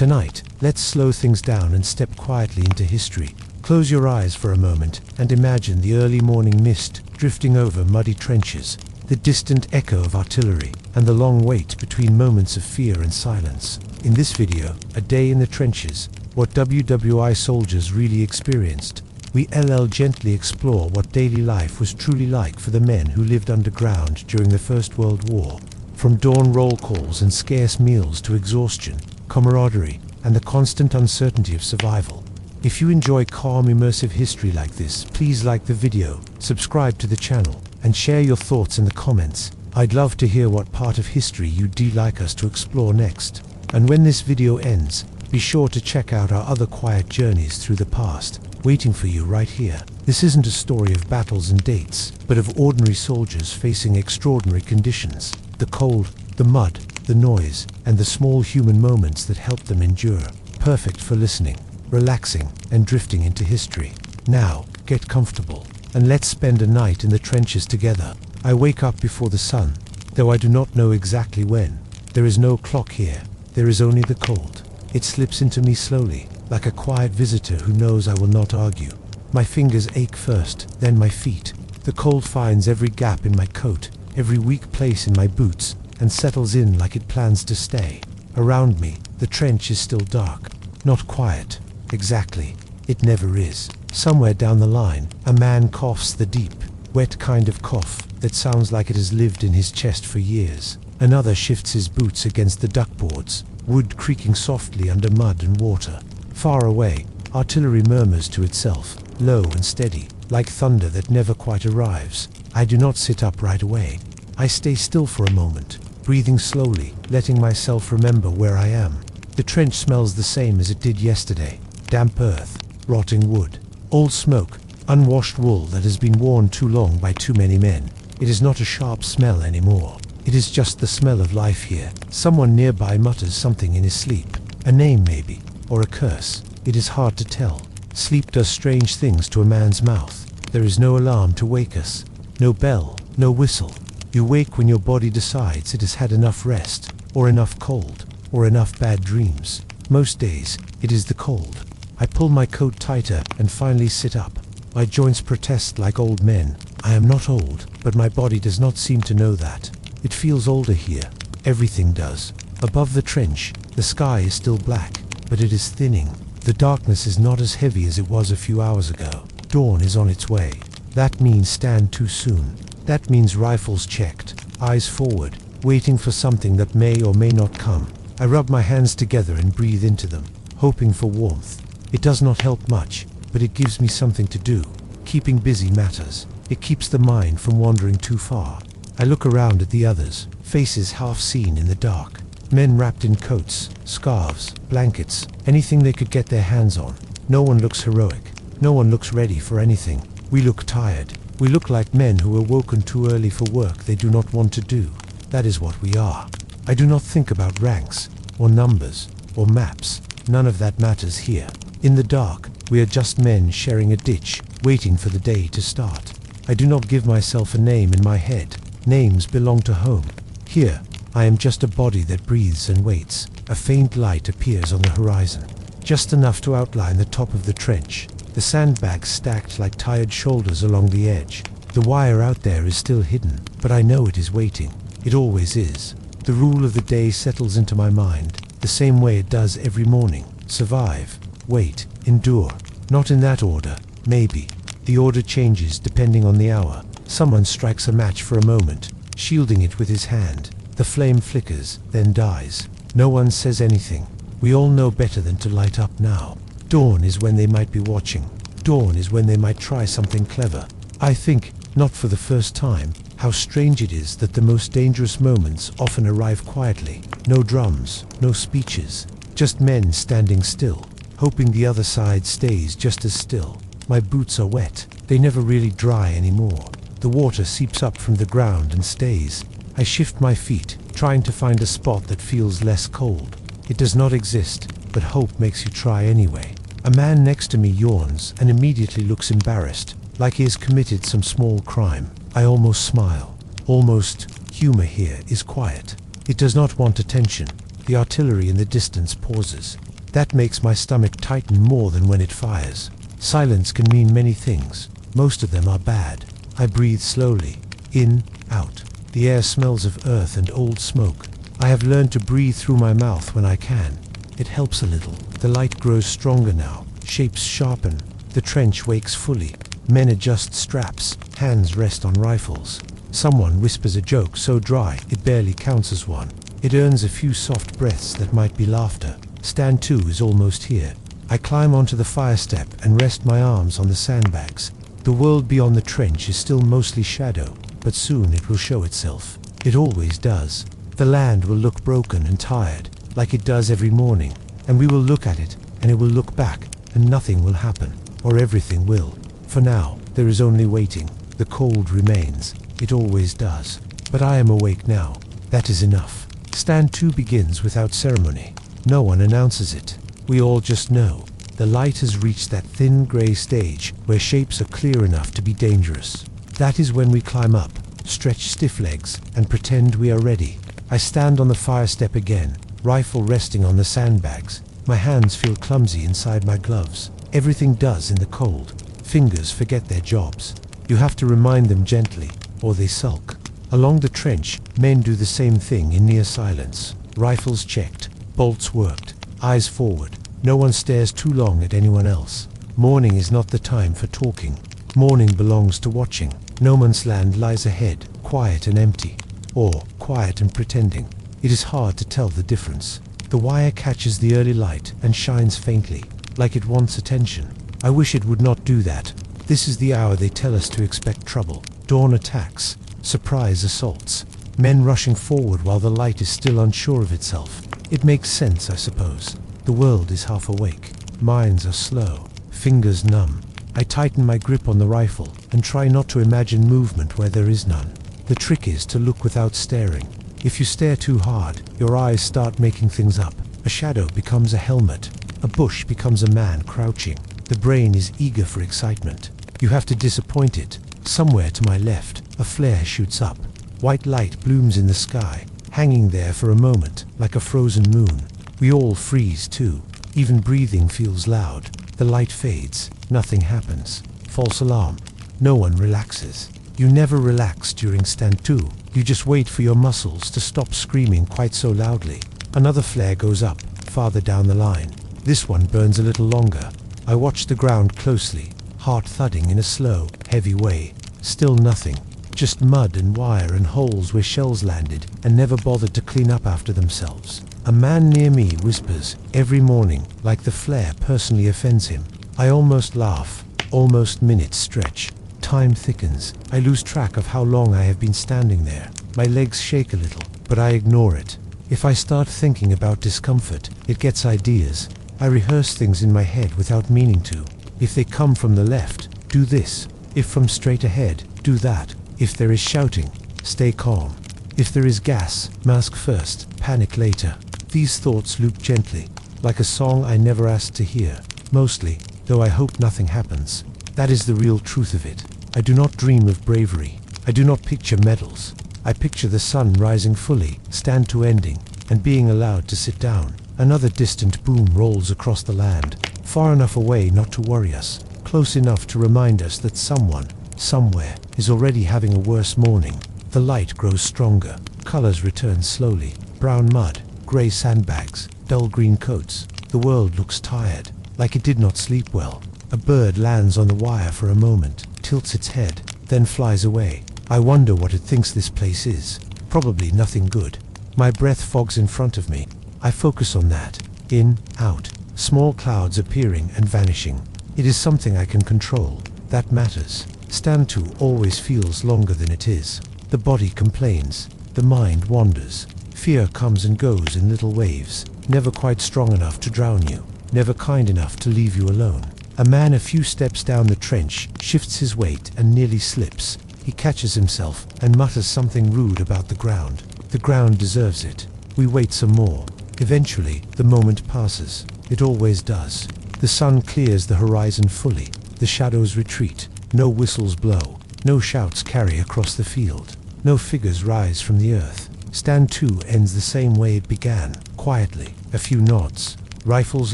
Tonight, let's slow things down and step quietly into history. Close your eyes for a moment and imagine the early morning mist drifting over muddy trenches, the distant echo of artillery, and the long wait between moments of fear and silence. In this video, A Day in the Trenches, what WWI soldiers really experienced, we gently explore what daily life was truly like for the men who lived underground during the First World War. From dawn roll calls and scarce meals to exhaustion, camaraderie, and the constant uncertainty of survival. If you enjoy calm, immersive history like this, please like the video, subscribe to the channel, and share your thoughts in the comments. I'd love to hear what part of history you'd like us to explore next. And when this video ends, be sure to check out our other quiet journeys through the past, waiting for you right here. This isn't a story of battles and dates, but of ordinary soldiers facing extraordinary conditions. The cold, the mud, the noise, and the small human moments that helped them endure. Perfect for listening, relaxing, and drifting into history. Now, get comfortable, and let's spend a night in the trenches together. I wake up before the sun, though I do not know exactly when. There is no clock here, there is only the cold. It slips into me slowly, like a quiet visitor who knows I will not argue. My fingers ache first, then my feet. The cold finds every gap in my coat, every weak place in my boots, and settles in like it plans to stay. Around me, the trench is still dark, not quiet. Exactly, it never is. Somewhere down the line, a man coughs the deep, wet kind of cough that sounds like it has lived in his chest for years. Another shifts his boots against the duckboards, wood creaking softly under mud and water. Far away, artillery murmurs to itself, low and steady, like thunder that never quite arrives. I do not sit up right away. I stay still for a moment, breathing slowly, letting myself remember where I am. The trench smells the same as it did yesterday. Damp earth, rotting wood, old smoke, unwashed wool that has been worn too long by too many men. It is not a sharp smell anymore. It is just the smell of life here. Someone nearby mutters something in his sleep. A name maybe, or a curse. It is hard to tell. Sleep does strange things to a man's mouth. There is no alarm to wake us. No bell, no whistle. You wake when your body decides it has had enough rest, or enough cold, or enough bad dreams. Most days, it is the cold. I pull my coat tighter and finally sit up. My joints protest like old men. I am not old, but my body does not seem to know that. It feels older here. Everything does. Above the trench, the sky is still black, but it is thinning. The darkness is not as heavy as it was a few hours ago. Dawn is on its way. That means stand too soon. That means rifles checked, eyes forward, waiting for something that may or may not come. I rub my hands together and breathe into them, hoping for warmth. It does not help much, but it gives me something to do. Keeping busy matters. It keeps the mind from wandering too far. I look around at the others, faces half seen in the dark. Men wrapped in coats, scarves, blankets, anything they could get their hands on. No one looks heroic. No one looks ready for anything. We look tired. We look like men who were woken too early for work they do not want to do. That is what we are. I do not think about ranks, or numbers, or maps. None of that matters here. In the dark, we are just men sharing a ditch, waiting for the day to start. I do not give myself a name in my head. Names belong to home. Here, I am just a body that breathes and waits. A faint light appears on the horizon, just enough to outline the top of the trench. The sandbags stacked like tired shoulders along the edge. The wire out there is still hidden, but I know it is waiting. It always is. The rule of the day settles into my mind, the same way it does every morning. Survive, wait, endure. Not in that order, maybe. The order changes depending on the hour. Someone strikes a match for a moment, shielding it with his hand. The flame flickers, then dies. No one says anything. We all know better than to light up now. Dawn is when they might be watching. Dawn is when they might try something clever. I think, not for the first time, how strange it is that the most dangerous moments often arrive quietly. No drums, no speeches, just men standing still, hoping the other side stays just as still. My boots are wet. They never really dry anymore. The water seeps up from the ground and stays. I shift my feet, trying to find a spot that feels less cold. It does not exist, but hope makes you try anyway. A man next to me yawns and immediately looks embarrassed, like he has committed some small crime. I almost smile. Almost. Humor here is quiet. It does not want attention. The artillery in the distance pauses. That makes my stomach tighten more than when it fires. Silence can mean many things. Most of them are bad. I breathe slowly. In, out. The air smells of earth and old smoke. I have learned to breathe through my mouth when I can. It helps a little. The light grows stronger now. Shapes sharpen. The trench wakes fully. Men adjust straps. Hands rest on rifles. Someone whispers a joke so dry it barely counts as one. It earns a few soft breaths that might be laughter. Stand 2 is almost here. I climb onto the fire step and rest my arms on the sandbags. The world beyond the trench is still mostly shadow, but soon it will show itself. It always does. The land will look broken and tired, like it does every morning, and we will look at it, and it will look back, and nothing will happen, or everything will. For now, there is only waiting. The cold remains. It always does. But I am awake now. That is enough. Stand 2 begins without ceremony. No one announces it. We all just know. The light has reached that thin gray stage where shapes are clear enough to be dangerous. That is when we climb up, stretch stiff legs, and pretend we are ready. I stand on the fire step again, rifle resting on the sandbags. My hands feel clumsy inside my gloves. Everything does in the cold. Fingers forget their jobs. You have to remind them gently, or they sulk. Along the trench, men do the same thing in near silence. Rifles checked, bolts worked, eyes forward. No one stares too long at anyone else. Morning is not the time for talking. Morning belongs to watching. No man's land lies ahead, quiet and empty. Or quiet and pretending. It is hard to tell the difference. The wire catches the early light and shines faintly, like it wants attention. I wish it would not do that. This is the hour they tell us to expect trouble. Dawn attacks, surprise assaults. Men rushing forward while the light is still unsure of itself. It makes sense, I suppose. The world is half awake. Minds are slow. Fingers numb. I tighten my grip on the rifle and try not to imagine movement where there is none. The trick is to look without staring. If you stare too hard, your eyes start making things up. A shadow becomes a helmet. A bush becomes a man crouching. The brain is eager for excitement. You have to disappoint it. Somewhere to my left, a flare shoots up. White light blooms in the sky, hanging there for a moment, like a frozen moon. We all freeze too. Even breathing feels loud. The light fades. Nothing happens. False alarm. No one relaxes. You never relax during stand 2. You just wait for your muscles to stop screaming quite so loudly. Another flare goes up, farther down the line. This one burns a little longer. I watch the ground closely, heart thudding in a slow, heavy way. Still nothing. Just mud and wire and holes where shells landed and never bothered to clean up after themselves. A man near me whispers every morning, like the flare personally offends him. I almost laugh. Almost minutes stretch. Time thickens. I lose track of how long I have been standing there. My legs shake a little, but I ignore it. If I start thinking about discomfort, it gets ideas. I rehearse things in my head without meaning to. If they come from the left, do this. If from straight ahead, do that. If there is shouting, stay calm. If there is gas, mask first, panic later. These thoughts loop gently, like a song I never asked to hear. Mostly, though I hope nothing happens. That is the real truth of it. I do not dream of bravery. I do not picture medals. I picture the sun rising fully, stand to ending, and being allowed to sit down. Another distant boom rolls across the land, far enough away not to worry us, close enough to remind us that someone, somewhere, is already having a worse morning. The light grows stronger. Colors return slowly. Brown mud, gray sandbags, dull green coats. The world looks tired, like it did not sleep well. A bird lands on the wire for a moment, tilts its head, then flies away. I wonder what it thinks this place is. Probably nothing good. My breath fogs in front of me. I focus on that. In, out. Small clouds appearing and vanishing. It is something I can control. That matters. Stand 2 always feels longer than it is. The body complains. The mind wanders. Fear comes and goes in little waves, never quite strong enough to drown you, never kind enough to leave you alone. A man a few steps down the trench shifts his weight and nearly slips. He catches himself and mutters something rude about the ground. The ground deserves it. We wait some more. Eventually, the moment passes. It always does. The sun clears the horizon fully. The shadows retreat. No whistles blow. No shouts carry across the field. No figures rise from the earth. Stand 2 ends the same way it began, Quietly, a few nods, rifles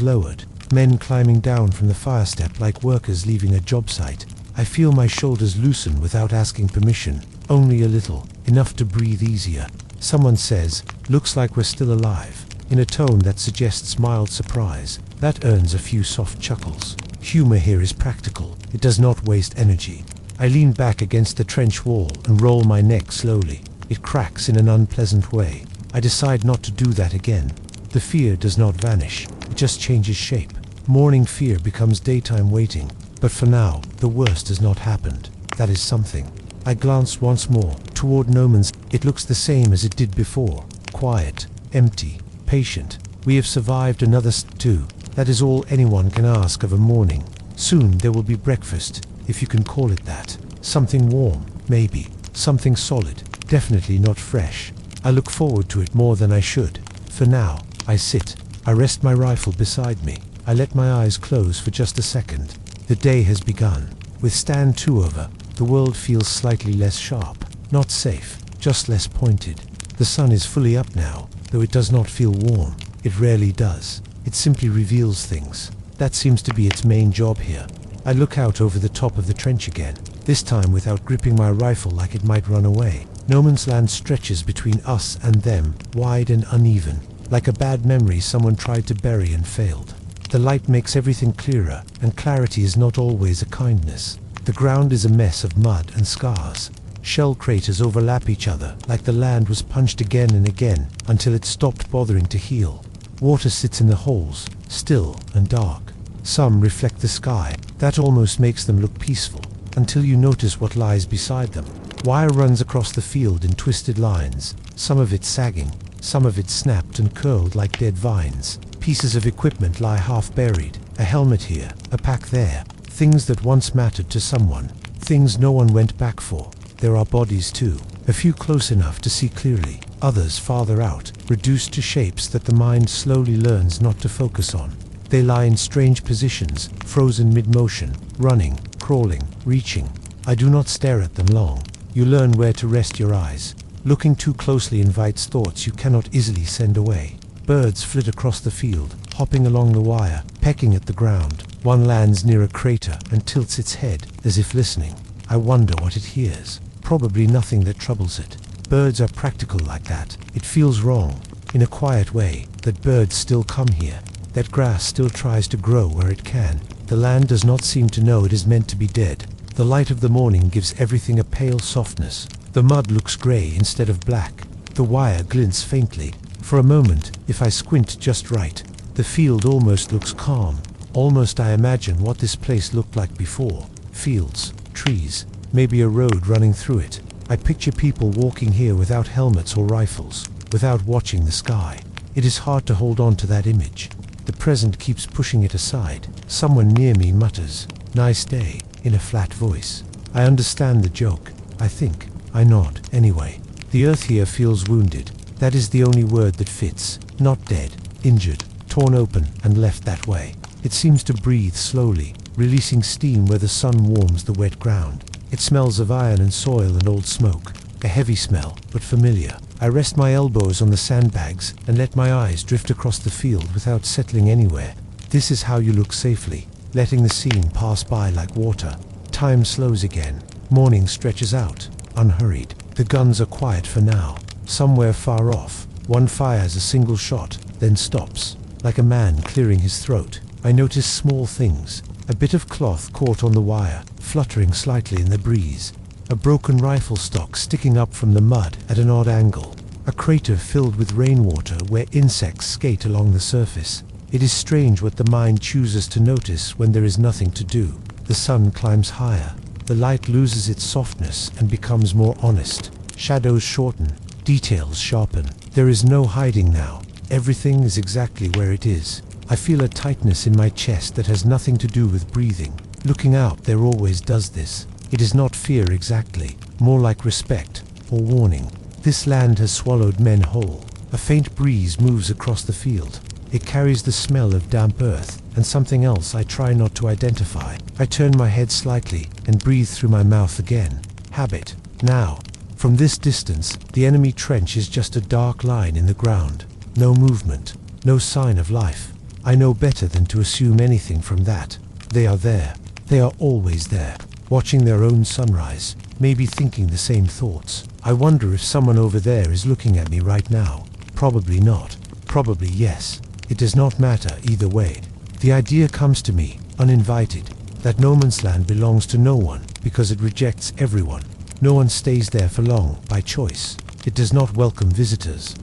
lowered, men climbing down from the fire step like workers leaving a job site. I feel my shoulders loosen without asking permission, only a little, enough to breathe easier. Someone says, "Looks like we're still alive," in a tone that suggests mild surprise. That earns a few soft chuckles. Humor here is practical. It does not waste energy. I lean back against the trench wall and roll my neck slowly. It cracks in an unpleasant way. I decide not to do that again. The fear does not vanish. It just changes shape. Morning fear becomes daytime waiting. But for now, the worst has not happened. That is something. I glance once more toward Noman's. It looks the same as it did before. Quiet, empty, patient. We have survived another too. That is all anyone can ask of a morning. Soon there will be breakfast, if you can call it that. Something warm, maybe. Something solid. Definitely not fresh. I look forward to it more than I should. For now, I sit. I rest my rifle beside me. I let my eyes close for just a second. The day has begun. With stand 2 over, the world feels slightly less sharp. Not safe, just less pointed. The sun is fully up now, though it does not feel warm. It rarely does. It simply reveals things. That seems to be its main job here. I look out over the top of the trench again, this time without gripping my rifle like it might run away. No man's land stretches between us and them, wide and uneven, like a bad memory someone tried to bury and failed. The light makes everything clearer, and clarity is not always a kindness. The ground is a mess of mud and scars. Shell craters overlap each other, like the land was punched again and again, until it stopped bothering to heal. Water sits in the holes, still and dark. Some reflect the sky. That almost makes them look peaceful, until you notice what lies beside them. Wire runs across the field in twisted lines, some of it sagging, some of it snapped and curled like dead vines. Pieces of equipment lie half buried, a helmet here, a pack there, things that once mattered to someone, things no one went back for. There are bodies too, a few close enough to see clearly, others farther out, reduced to shapes that the mind slowly learns not to focus on. They lie in strange positions, frozen mid-motion, running, crawling, reaching. I do not stare at them long. You learn where to rest your eyes. Looking too closely invites thoughts you cannot easily send away. Birds flit across the field, hopping along the wire, pecking at the ground. One lands near a crater and tilts its head, as if listening. I wonder what it hears. Probably nothing that troubles it. Birds are practical like that. It feels wrong, in a quiet way, that birds still come here. That grass still tries to grow where it can. The land does not seem to know it is meant to be dead. The light of the morning gives everything a pale softness. The mud looks gray instead of black. The wire glints faintly. For a moment, if I squint just right, the field almost looks calm. Almost I imagine what this place looked like before. Fields, trees, maybe a road running through it. I picture people walking here without helmets or rifles, without watching the sky. It is hard to hold on to that image. The present keeps pushing it aside. Someone near me mutters, "Nice day," in a flat voice. I understand the joke. I think. I nod, anyway. The earth here feels wounded. That is the only word that fits. Not dead, injured, torn open and left that way. It seems to breathe slowly, releasing steam where the sun warms the wet ground. It smells of iron and soil and old smoke. A heavy smell, but familiar. I rest my elbows on the sandbags and let my eyes drift across the field without settling anywhere. This is how you look safely, letting the scene pass by like water. Time slows again. Morning stretches out, unhurried. The guns are quiet for now. Somewhere far off, one fires a single shot, then stops, like a man clearing his throat. I notice small things. A bit of cloth caught on the wire, fluttering slightly in the breeze. A broken rifle stock sticking up from the mud at an odd angle. A crater filled with rainwater where insects skate along the surface. It is strange what the mind chooses to notice when there is nothing to do. The sun climbs higher. The light loses its softness and becomes more honest. Shadows shorten. Details sharpen. There is no hiding now. Everything is exactly where it is. I feel a tightness in my chest that has nothing to do with breathing. Looking out there always does this. It is not fear exactly, more like respect or warning. This land has swallowed men whole. A faint breeze moves across the field. It carries the smell of damp earth and something else I try not to identify. I turn my head slightly and breathe through my mouth again. Habit. Now, from this distance, the enemy trench is just a dark line in the ground. No movement, no sign of life. I know better than to assume anything from that. They are there. They are always there, watching their own sunrise, maybe thinking the same thoughts. I wonder if someone over there is looking at me right now. Probably not. Probably yes. It does not matter either way. The idea comes to me, uninvited, that no man's land belongs to no one because it rejects everyone. No one stays there for long by choice. It does not welcome visitors.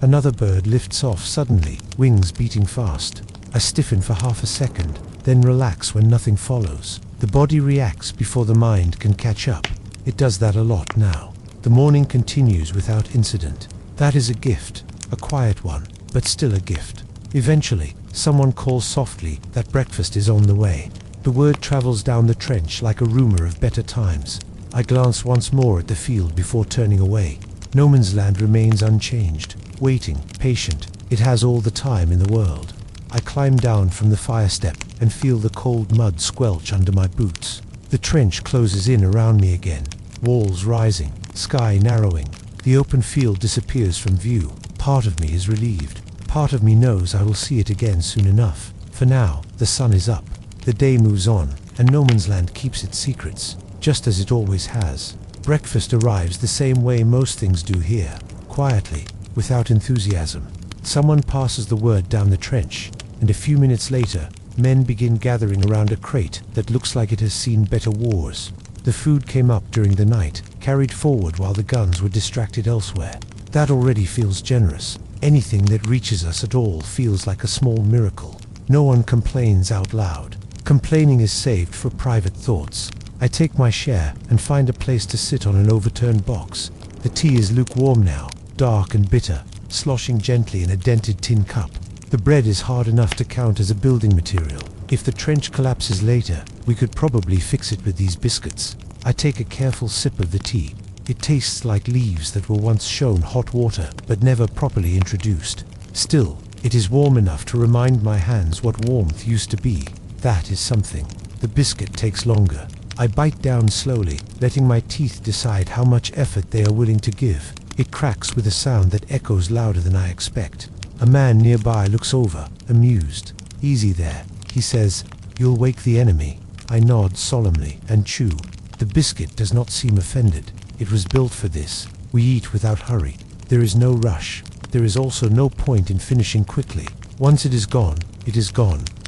Another bird lifts off suddenly, wings beating fast. I stiffen for half a second, then relax when nothing follows. The body reacts before the mind can catch up. It does that a lot now. The morning continues without incident. That is a gift, a quiet one, but still a gift. Eventually, someone calls softly that breakfast is on the way. The word travels down the trench like a rumor of better times. I glance once more at the field before turning away. No man's land remains unchanged, waiting, patient. It has all the time in the world. I climb down from the fire step and feel the cold mud squelch under my boots. The trench closes in around me again. Walls rising, sky narrowing. The open field disappears from view. Part of me is relieved. Part of me knows I will see it again soon enough. For now, the sun is up. The day moves on, and no man's land keeps its secrets, just as it always has. Breakfast arrives the same way most things do here, quietly, without enthusiasm. Someone passes the word down the trench, and a few minutes later, men begin gathering around a crate that looks like it has seen better wars. The food came up during the night, carried forward while the guns were distracted elsewhere. That already feels generous. Anything that reaches us at all feels like a small miracle. No one complains out loud. Complaining is saved for private thoughts. I take my share and find a place to sit on an overturned box. The tea is lukewarm now, dark and bitter, sloshing gently in a dented tin cup. The bread is hard enough to count as a building material. If the trench collapses later, we could probably fix it with these biscuits. I take a careful sip of the tea. It tastes like leaves that were once shown hot water, but never properly introduced. Still, it is warm enough to remind my hands what warmth used to be. That is something. The biscuit takes longer. I bite down slowly, letting my teeth decide how much effort they are willing to give. It cracks with a sound that echoes louder than I expect. A man nearby looks over, amused. "Easy there," he says. "You'll wake the enemy." I nod solemnly and chew. The biscuit does not seem offended. It was built for this. We eat without hurry. There is no rush. There is also no point in finishing quickly. Once it is gone,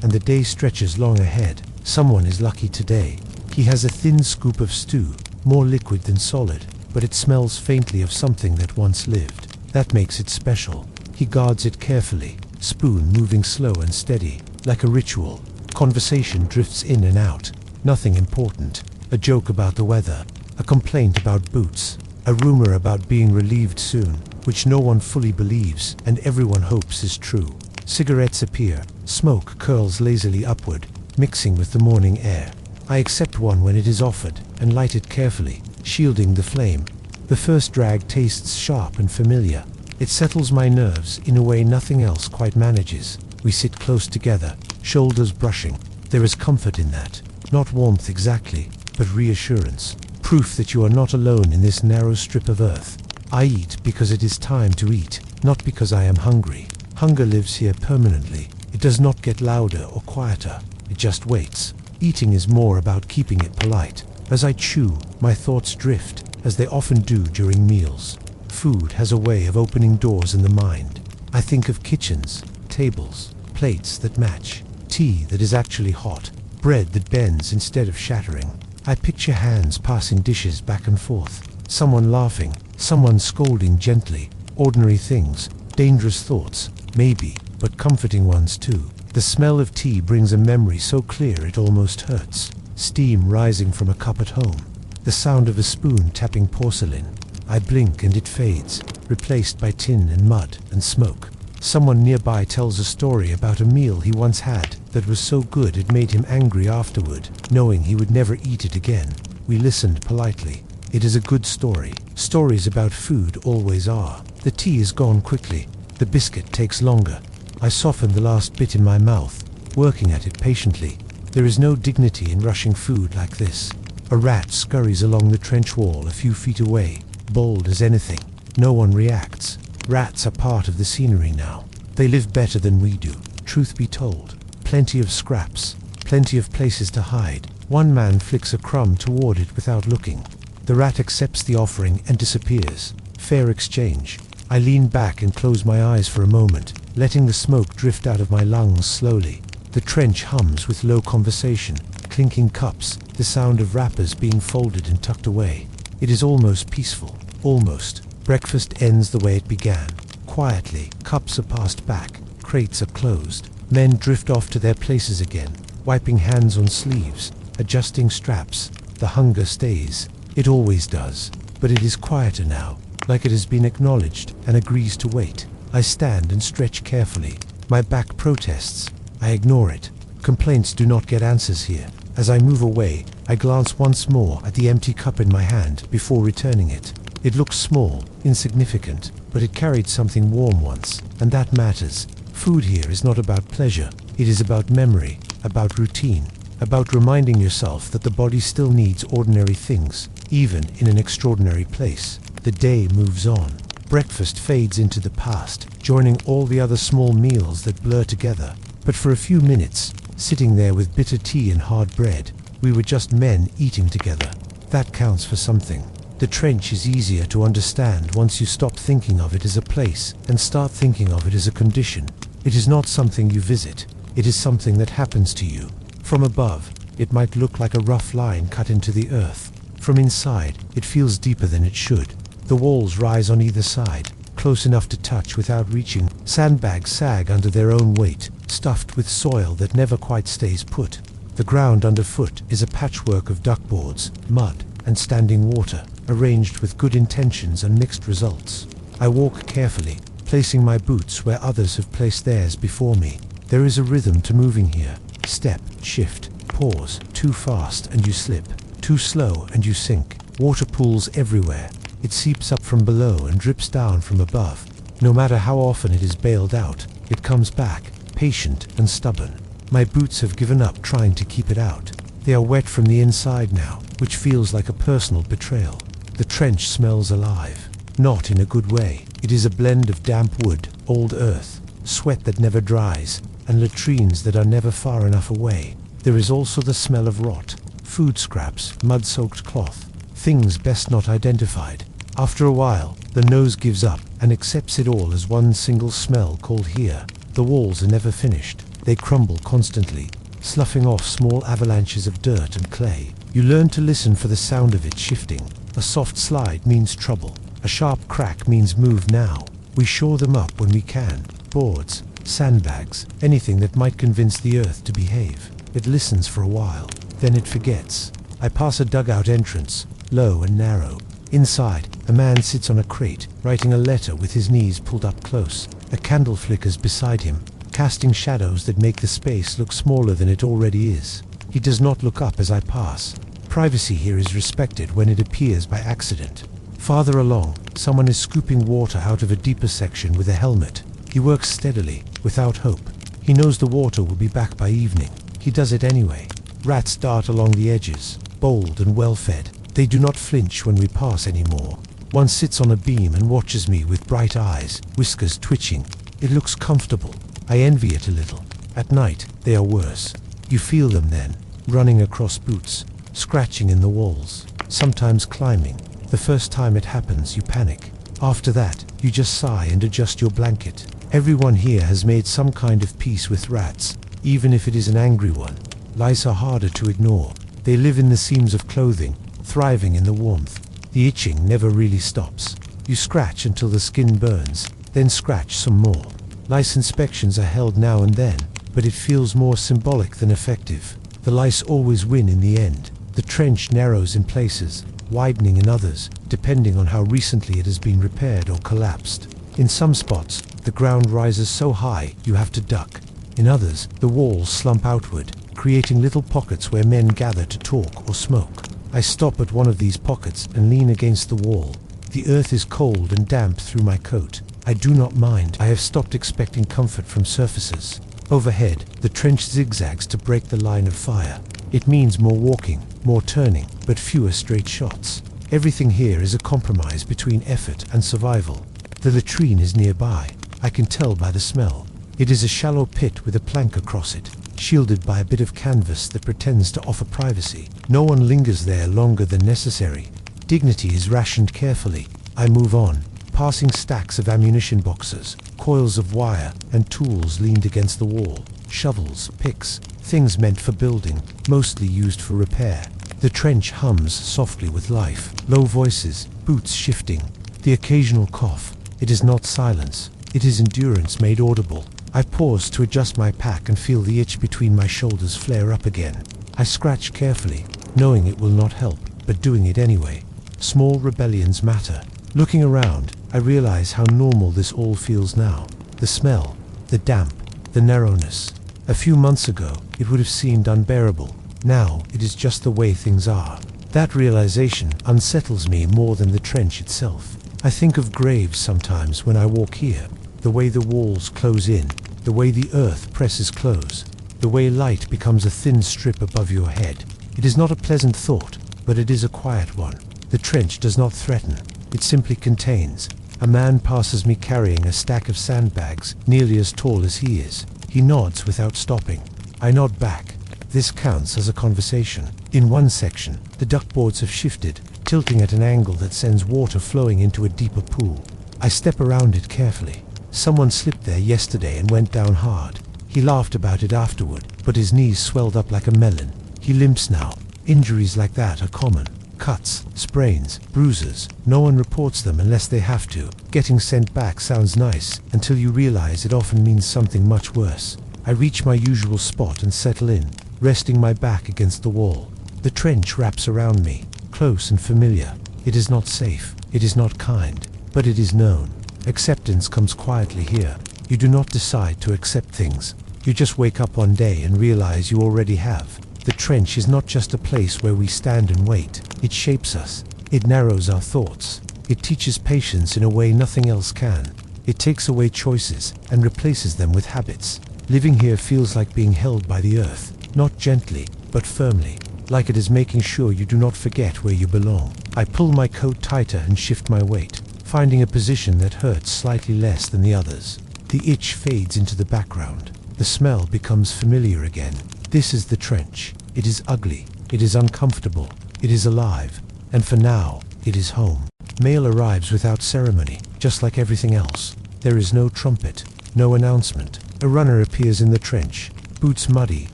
and the day stretches long ahead. Someone is lucky today. He has a thin scoop of stew, more liquid than solid, but it smells faintly of something that once lived. That makes it special. He guards it carefully, spoon moving slow and steady, like a ritual. Conversation drifts in and out. Nothing important. A joke about the weather. A complaint about boots. A rumor about being relieved soon, which no one fully believes and everyone hopes is true. Cigarettes appear. Smoke curls lazily upward, mixing with the morning air. I accept one when it is offered and light it carefully, shielding the flame. The first drag tastes sharp and familiar. It settles my nerves in a way nothing else quite manages. We sit close together, shoulders brushing. There is comfort in that. Not warmth exactly, but reassurance. Proof that you are not alone in this narrow strip of earth. I eat because it is time to eat, not because I am hungry. Hunger lives here permanently. It does not get louder or quieter. It just waits. Eating is more about keeping it polite. As I chew, my thoughts drift, as they often do during meals. Food has a way of opening doors in the mind. I think of kitchens, tables, plates that match, tea that is actually hot, bread that bends instead of shattering. I picture hands passing dishes back and forth, someone laughing, someone scolding gently, ordinary things, dangerous thoughts, maybe, but comforting ones too. The smell of tea brings a memory so clear it almost hurts. Steam rising from a cup at home. The sound of a spoon tapping porcelain. I blink and it fades, replaced by tin and mud and smoke. Someone nearby tells a story about a meal he once had that was so good it made him angry afterward, knowing he would never eat it again. We listened politely. It is a good story. Stories about food always are. The tea is gone quickly. The biscuit takes longer. I soften the last bit in my mouth, working at it patiently. There is no dignity in rushing food like this. A rat scurries along the trench wall a few feet away, bold as anything. No one reacts. Rats are part of the scenery now. They live better than we do, truth be told. Plenty of scraps, plenty of places to hide. One man flicks a crumb toward it without looking. The rat accepts the offering and disappears. Fair exchange. I lean back and close my eyes for a moment, letting the smoke drift out of my lungs slowly. The trench hums with low conversation, clinking cups, the sound of wrappers being folded and tucked away. It is almost peaceful. Almost. Breakfast ends the way it began. Quietly, cups are passed back, crates are closed. Men drift off to their places again, wiping hands on sleeves, adjusting straps. The hunger stays. It always does. But it is quieter now, like it has been acknowledged and agrees to wait. I stand and stretch carefully. My back protests. I ignore it. Complaints do not get answers here. As I move away, I glance once more at the empty cup in my hand before returning it. It looks small, insignificant, but it carried something warm once, and that matters. Food here is not about pleasure. It is about memory, about routine, about reminding yourself that the body still needs ordinary things, even in an extraordinary place. The day moves on. Breakfast fades into the past, joining all the other small meals that blur together. But for a few minutes, sitting there with bitter tea and hard bread, we were just men eating together. That counts for something. The trench is easier to understand once you stop thinking of it as a place and start thinking of it as a condition. It is not something you visit. It is something that happens to you. From above, it might look like a rough line cut into the earth. From inside, it feels deeper than it should. The walls rise on either side, close enough to touch without reaching. Sandbags sag under their own weight, stuffed with soil that never quite stays put. The ground underfoot is a patchwork of duckboards, mud, and standing water, arranged with good intentions and mixed results. I walk carefully, placing my boots where others have placed theirs before me. There is a rhythm to moving here. Step, shift, pause. Too fast and you slip. Too slow and you sink. Water pools everywhere. It seeps up from below and drips down from above. No matter how often it is bailed out, it comes back, patient and stubborn. My boots have given up trying to keep it out. They are wet from the inside now, which feels like a personal betrayal. The trench smells alive. Not in a good way. It is a blend of damp wood, old earth, sweat that never dries, and latrines that are never far enough away. There is also the smell of rot, food scraps, mud-soaked cloth, things best not identified. After a while, the nose gives up and accepts it all as one single smell called here. The walls are never finished. They crumble constantly, sloughing off small avalanches of dirt and clay. You learn to listen for the sound of it shifting. A soft slide means trouble. A sharp crack means move now. We shore them up when we can. Boards, sandbags, anything that might convince the earth to behave. It listens for a while, then it forgets. I pass a dugout entrance, low and narrow. Inside, a man sits on a crate, writing a letter with his knees pulled up close. A candle flickers beside him, casting shadows that make the space look smaller than it already is. He does not look up as I pass. Privacy here is respected when it appears by accident. Farther along, someone is scooping water out of a deeper section with a helmet. He works steadily, without hope. He knows the water will be back by evening. He does it anyway. Rats dart along the edges, bold and well-fed. They do not flinch when we pass anymore. One sits on a beam and watches me with bright eyes, whiskers twitching. It looks comfortable. I envy it a little. At night, they are worse. You feel them then, running across boots, scratching in the walls, sometimes climbing. The first time it happens, you panic. After that, you just sigh and adjust your blanket. Everyone here has made some kind of peace with rats, even if it is an angry one. Lice are harder to ignore. They live in the seams of clothing, thriving in the warmth. The itching never really stops. You scratch until the skin burns, then scratch some more. Lice inspections are held now and then, but it feels more symbolic than effective. The lice always win in the end. The trench narrows in places, widening in others, depending on how recently it has been repaired or collapsed. In some spots, the ground rises so high you have to duck. In others, the walls slump outward, creating little pockets where men gather to talk or smoke. I stop at one of these pockets and lean against the wall. The earth is cold and damp through my coat. I do not mind. I have stopped expecting comfort from surfaces. Overhead, the trench zigzags to break the line of fire. It means more walking, more turning, but fewer straight shots. Everything here is a compromise between effort and survival. The latrine is nearby. I can tell by the smell. It is a shallow pit with a plank across it, shielded by a bit of canvas that pretends to offer privacy. No one lingers there longer than necessary. Dignity is rationed carefully. I move on, passing stacks of ammunition boxes, coils of wire, and tools leaned against the wall. Shovels, picks, things meant for building, mostly used for repair. The trench hums softly with life. Low voices, boots shifting, the occasional cough. It is not silence, it is endurance made audible. I pause to adjust my pack and feel the itch between my shoulders flare up again. I scratch carefully, knowing it will not help, but doing it anyway. Small rebellions matter. Looking around, I realize how normal this all feels now. The smell, the damp, the narrowness. A few months ago, it would have seemed unbearable. Now, it is just the way things are. That realization unsettles me more than the trench itself. I think of graves sometimes when I walk here. The way the walls close in, the way the earth presses close, the way light becomes a thin strip above your head. It is not a pleasant thought, but it is a quiet one. The trench does not threaten, it simply contains. A man passes me carrying a stack of sandbags nearly as tall as he is. He nods without stopping. I nod back. This counts as a conversation. In one section, the duckboards have shifted, tilting at an angle that sends water flowing into a deeper pool. I step around it carefully. Someone slipped there yesterday and went down hard. He laughed about it afterward, but his knees swelled up like a melon. He limps now. Injuries like that are common. Cuts, sprains, bruises. No one reports them unless they have to. Getting sent back sounds nice, until you realize it often means something much worse. I reach my usual spot and settle in, resting my back against the wall. The trench wraps around me, close and familiar. It is not safe, it is not kind, but it is known. Acceptance comes quietly here. You do not decide to accept things. You just wake up one day and realize you already have. The trench is not just a place where we stand and wait. It shapes us. It narrows our thoughts. It teaches patience in a way nothing else can. It takes away choices and replaces them with habits. Living here feels like being held by the earth, not gently, but firmly, like it is making sure you do not forget where you belong. I pull my coat tighter and shift my weight, finding a position that hurts slightly less than the others. The itch fades into the background. The smell becomes familiar again. This is the trench. It is ugly. It is uncomfortable. It is alive. And for now, it is home. Mail arrives without ceremony, just like everything else. There is no trumpet, no announcement. A runner appears in the trench, boots muddy,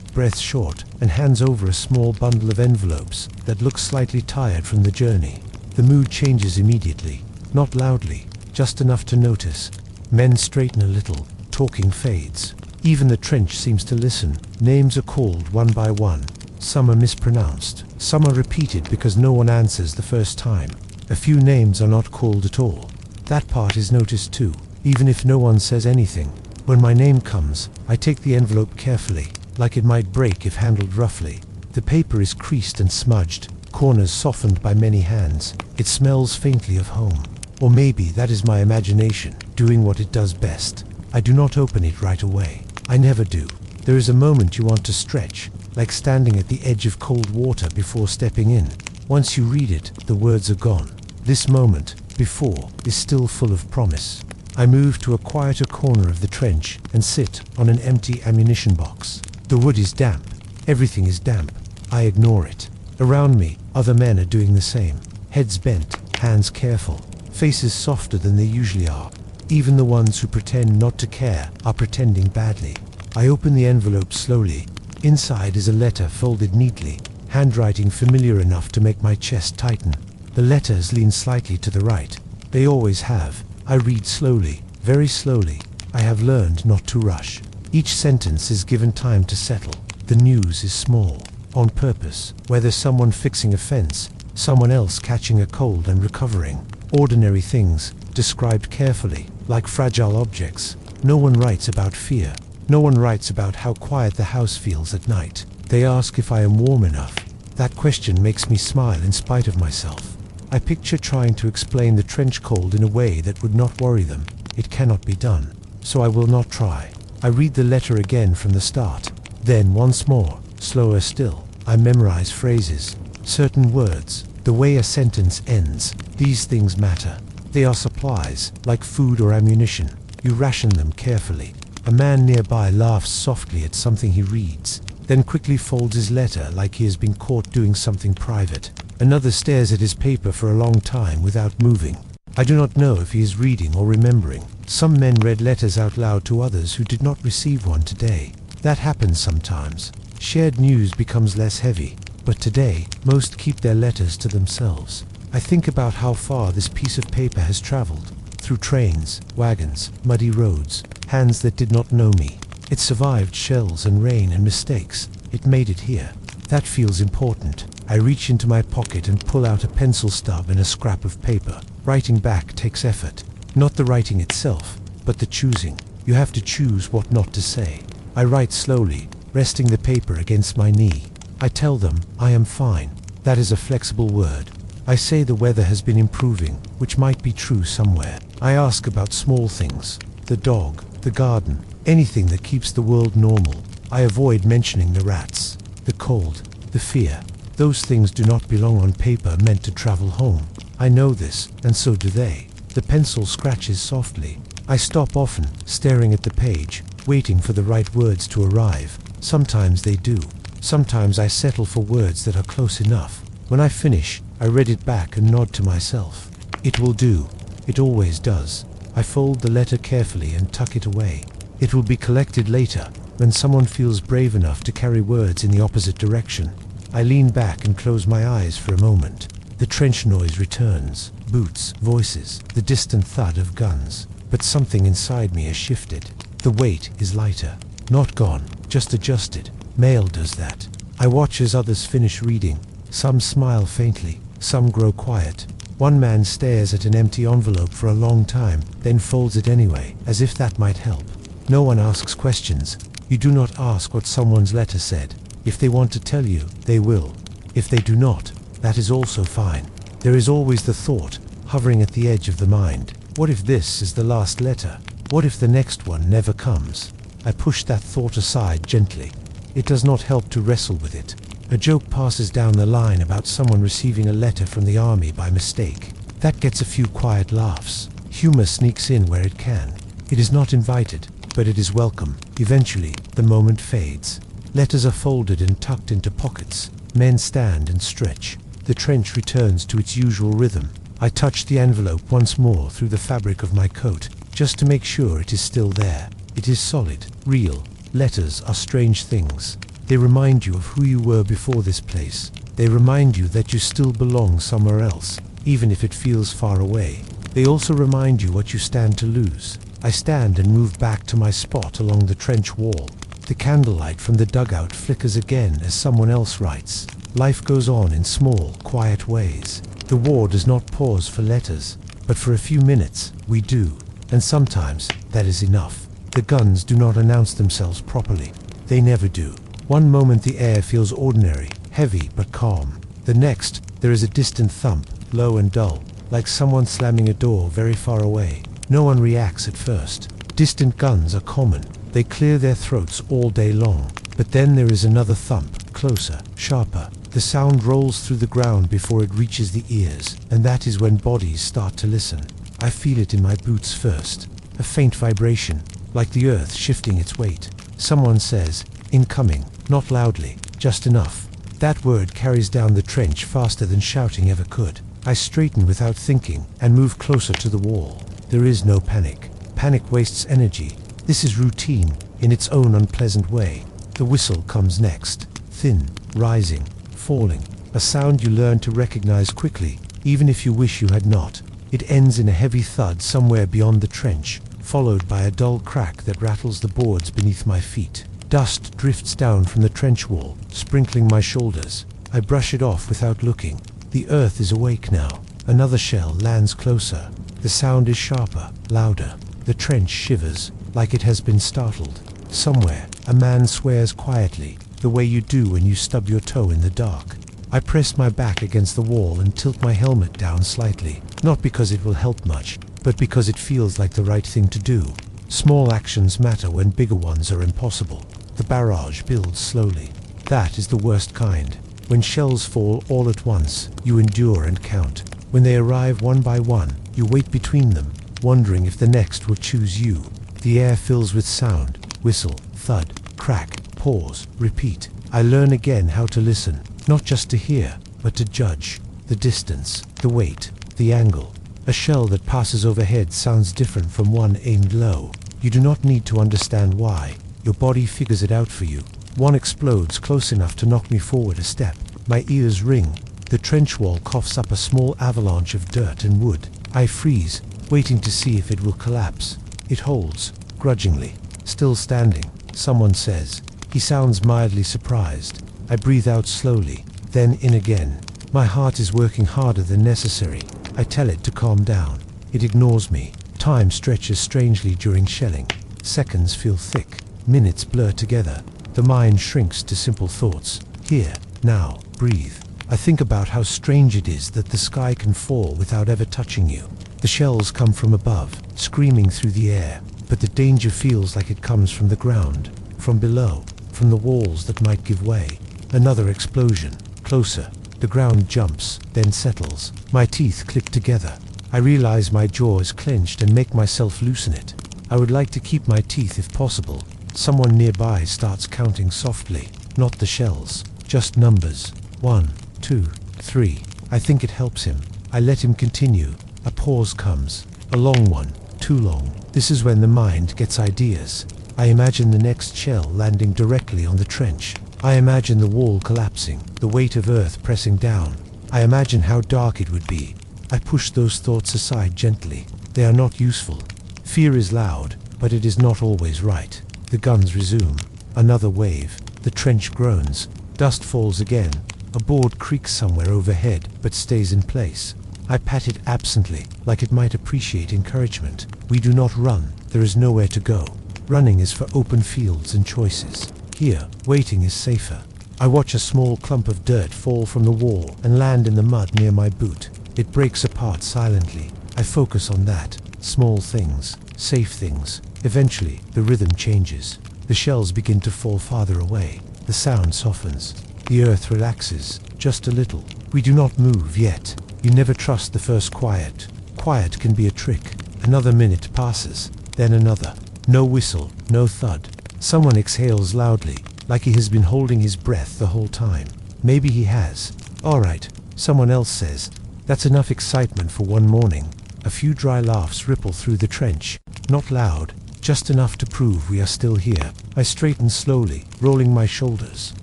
breath short, and hands over a small bundle of envelopes that looks slightly tired from the journey. The mood changes immediately. Not loudly, just enough to notice. Men straighten a little, talking fades. Even the trench seems to listen. Names are called one by one. Some are mispronounced. Some are repeated because no one answers the first time. A few names are not called at all. That part is noticed too, even if no one says anything. When my name comes, I take the envelope carefully, like it might break if handled roughly. The paper is creased and smudged, corners softened by many hands. It smells faintly of home. Or maybe that is my imagination, doing what it does best. I do not open it right away. I never do. There is a moment you want to stretch, like standing at the edge of cold water before stepping in. Once you read it, the words are gone. This moment, before, is still full of promise. I move to a quieter corner of the trench and sit on an empty ammunition box. The wood is damp. Everything is damp. I ignore it. Around me, other men are doing the same. Heads bent, hands careful, faces softer than they usually are. Even the ones who pretend not to care are pretending badly. I open the envelope slowly. Inside is a letter folded neatly, handwriting familiar enough to make my chest tighten. The letters lean slightly to the right. They always have. I read slowly, very slowly. I have learned not to rush. Each sentence is given time to settle. The news is small, on purpose, whether someone fixing a fence, someone else catching a cold and recovering. Ordinary things, described carefully, like fragile objects. No one writes about fear. No one writes about how quiet the house feels at night. They ask if I am warm enough. That question makes me smile in spite of myself. I picture trying to explain the trench cold in a way that would not worry them. It cannot be done, so I will not try. I read the letter again from the start. Then once more, slower still. I memorize phrases, certain words, the way a sentence ends. These things matter. They are supplies, like food or ammunition. You ration them carefully. A man nearby laughs softly at something he reads, then quickly folds his letter like he has been caught doing something private. Another stares at his paper for a long time without moving. I do not know if he is reading or remembering. Some men read letters out loud to others who did not receive one today. That happens sometimes. Shared news becomes less heavy, but today, most keep their letters to themselves. I think about how far this piece of paper has traveled. Through trains, wagons, muddy roads, hands that did not know me. It survived shells and rain and mistakes. It made it here. That feels important. I reach into my pocket and pull out a pencil stub and a scrap of paper. Writing back takes effort. Not the writing itself, but the choosing. You have to choose what not to say. I write slowly, resting the paper against my knee. I tell them, I am fine. That is a flexible word. I say the weather has been improving, which might be true somewhere. I ask about small things. The dog, the garden, anything that keeps the world normal. I avoid mentioning the rats, the cold, the fear. Those things do not belong on paper meant to travel home. I know this, and so do they. The pencil scratches softly. I stop often, staring at the page, waiting for the right words to arrive. Sometimes they do. Sometimes I settle for words that are close enough. When I finish, I read it back and nod to myself. It will do. It always does. I fold the letter carefully and tuck it away. It will be collected later, when someone feels brave enough to carry words in the opposite direction. I lean back and close my eyes for a moment. The trench noise returns. Boots, voices, the distant thud of guns. But something inside me has shifted. The weight is lighter. Not gone, just adjusted. Mail does that. I watch as others finish reading. Some smile faintly, some grow quiet. One man stares at an empty envelope for a long time, then folds it anyway, as if that might help. No one asks questions. You do not ask what someone's letter said. If they want to tell you, they will. If they do not, that is also fine. There is always the thought, hovering at the edge of the mind. What if this is the last letter? What if the next one never comes? I push that thought aside gently. It does not help to wrestle with it. A joke passes down the line about someone receiving a letter from the army by mistake. That gets a few quiet laughs. Humor sneaks in where it can. It is not invited, but it is welcome. Eventually, the moment fades. Letters are folded and tucked into pockets. Men stand and stretch. The trench returns to its usual rhythm. I touch the envelope once more through the fabric of my coat, just to make sure it is still there. It is solid, real. Letters are strange things. They remind you of who you were before this place. They remind you that you still belong somewhere else, even if it feels far away. They also remind you what you stand to lose. I stand and move back to my spot along the trench wall. The candlelight from the dugout flickers again as someone else writes. Life goes on in small, quiet ways. The war does not pause for letters, but for a few minutes, we do. And sometimes, that is enough. The guns do not announce themselves properly. They never do. One moment the air feels ordinary, heavy but calm. The next, there is a distant thump, low and dull, like someone slamming a door very far away. No one reacts at first. Distant guns are common. They clear their throats all day long. But then there is another thump, closer, sharper. The sound rolls through the ground before it reaches the ears, and that is when bodies start to listen. I feel it in my boots first. A faint vibration, like the earth shifting its weight. Someone says, "Incoming," not loudly, just enough. That word carries down the trench faster than shouting ever could. I straighten without thinking and move closer to the wall. There is no panic. Panic wastes energy. This is routine in its own unpleasant way. The whistle comes next, thin, rising, falling, a sound you learn to recognize quickly, even if you wish you had not. It ends in a heavy thud somewhere beyond the trench, followed by a dull crack that rattles the boards beneath my feet. Dust drifts down from the trench wall, sprinkling my shoulders. I brush it off without looking. The earth is awake now. Another shell lands closer. The sound is sharper, louder. The trench shivers, like it has been startled. Somewhere, a man swears quietly, the way you do when you stub your toe in the dark. I press my back against the wall and tilt my helmet down slightly, not because it will help much, but because it feels like the right thing to do. Small actions matter when bigger ones are impossible. The barrage builds slowly. That is the worst kind. When shells fall all at once, you endure and count. When they arrive one by one, you wait between them, wondering if the next will choose you. The air fills with sound, Whistle, thud, crack, pause, repeat. I learn again how to listen, not just to hear, but to judge. The distance, the weight, the angle. A shell that passes overhead sounds different from one aimed low. You do not need to understand why. Your body figures it out for you. One explodes close enough to knock me forward a step. My ears ring. The trench wall coughs up a small avalanche of dirt and wood. I freeze, waiting to see if it will collapse. It holds, grudgingly, still standing. Someone says. He sounds mildly surprised. I breathe out slowly, then in again. My heart is working harder than necessary. I tell it to calm down. It ignores me. Time stretches strangely during shelling. Seconds feel thick. Minutes blur together. The mind shrinks to simple thoughts. Here, now, breathe. I think about how strange it is that the sky can fall without ever touching you. The shells come from above, screaming through the air, but the danger feels like it comes from the ground, from below, from the walls that might give way. Another explosion, closer. The ground jumps, then settles. My teeth click together. I realize my jaw is clenched and make myself loosen it. I would like to keep my teeth if possible. Someone nearby starts counting softly. Not the shells, just numbers. 1, 2, 3. I think it helps him. I let him continue. A pause comes. A long one. Too long. This is when the mind gets ideas. I imagine the next shell landing directly on the trench. I imagine the wall collapsing, the weight of earth pressing down. I imagine how dark it would be. I push those thoughts aside gently. They are not useful. Fear is loud, but it is not always right. The guns resume. Another wave. The trench groans. Dust falls again. A board creaks somewhere overhead, but stays in place. I pat it absently, like it might appreciate encouragement. We do not run. There is nowhere to go. Running is for open fields and choices. Here, waiting is safer. I watch a small clump of dirt fall from the wall and land in the mud near my boot. It breaks apart silently. I focus on that. Small things, safe things. Eventually, the rhythm changes. The shells begin to fall farther away. The sound softens. The earth relaxes, just a little. We do not move yet. You never trust the first quiet. Quiet can be a trick. Another minute passes, then another. No whistle, no thud. Someone exhales loudly, like he has been holding his breath the whole time. Maybe he has. All right, someone else says. That's enough excitement for one morning. A few dry laughs ripple through the trench. Not loud, just enough to prove we are still here. I straighten slowly, rolling my shoulders.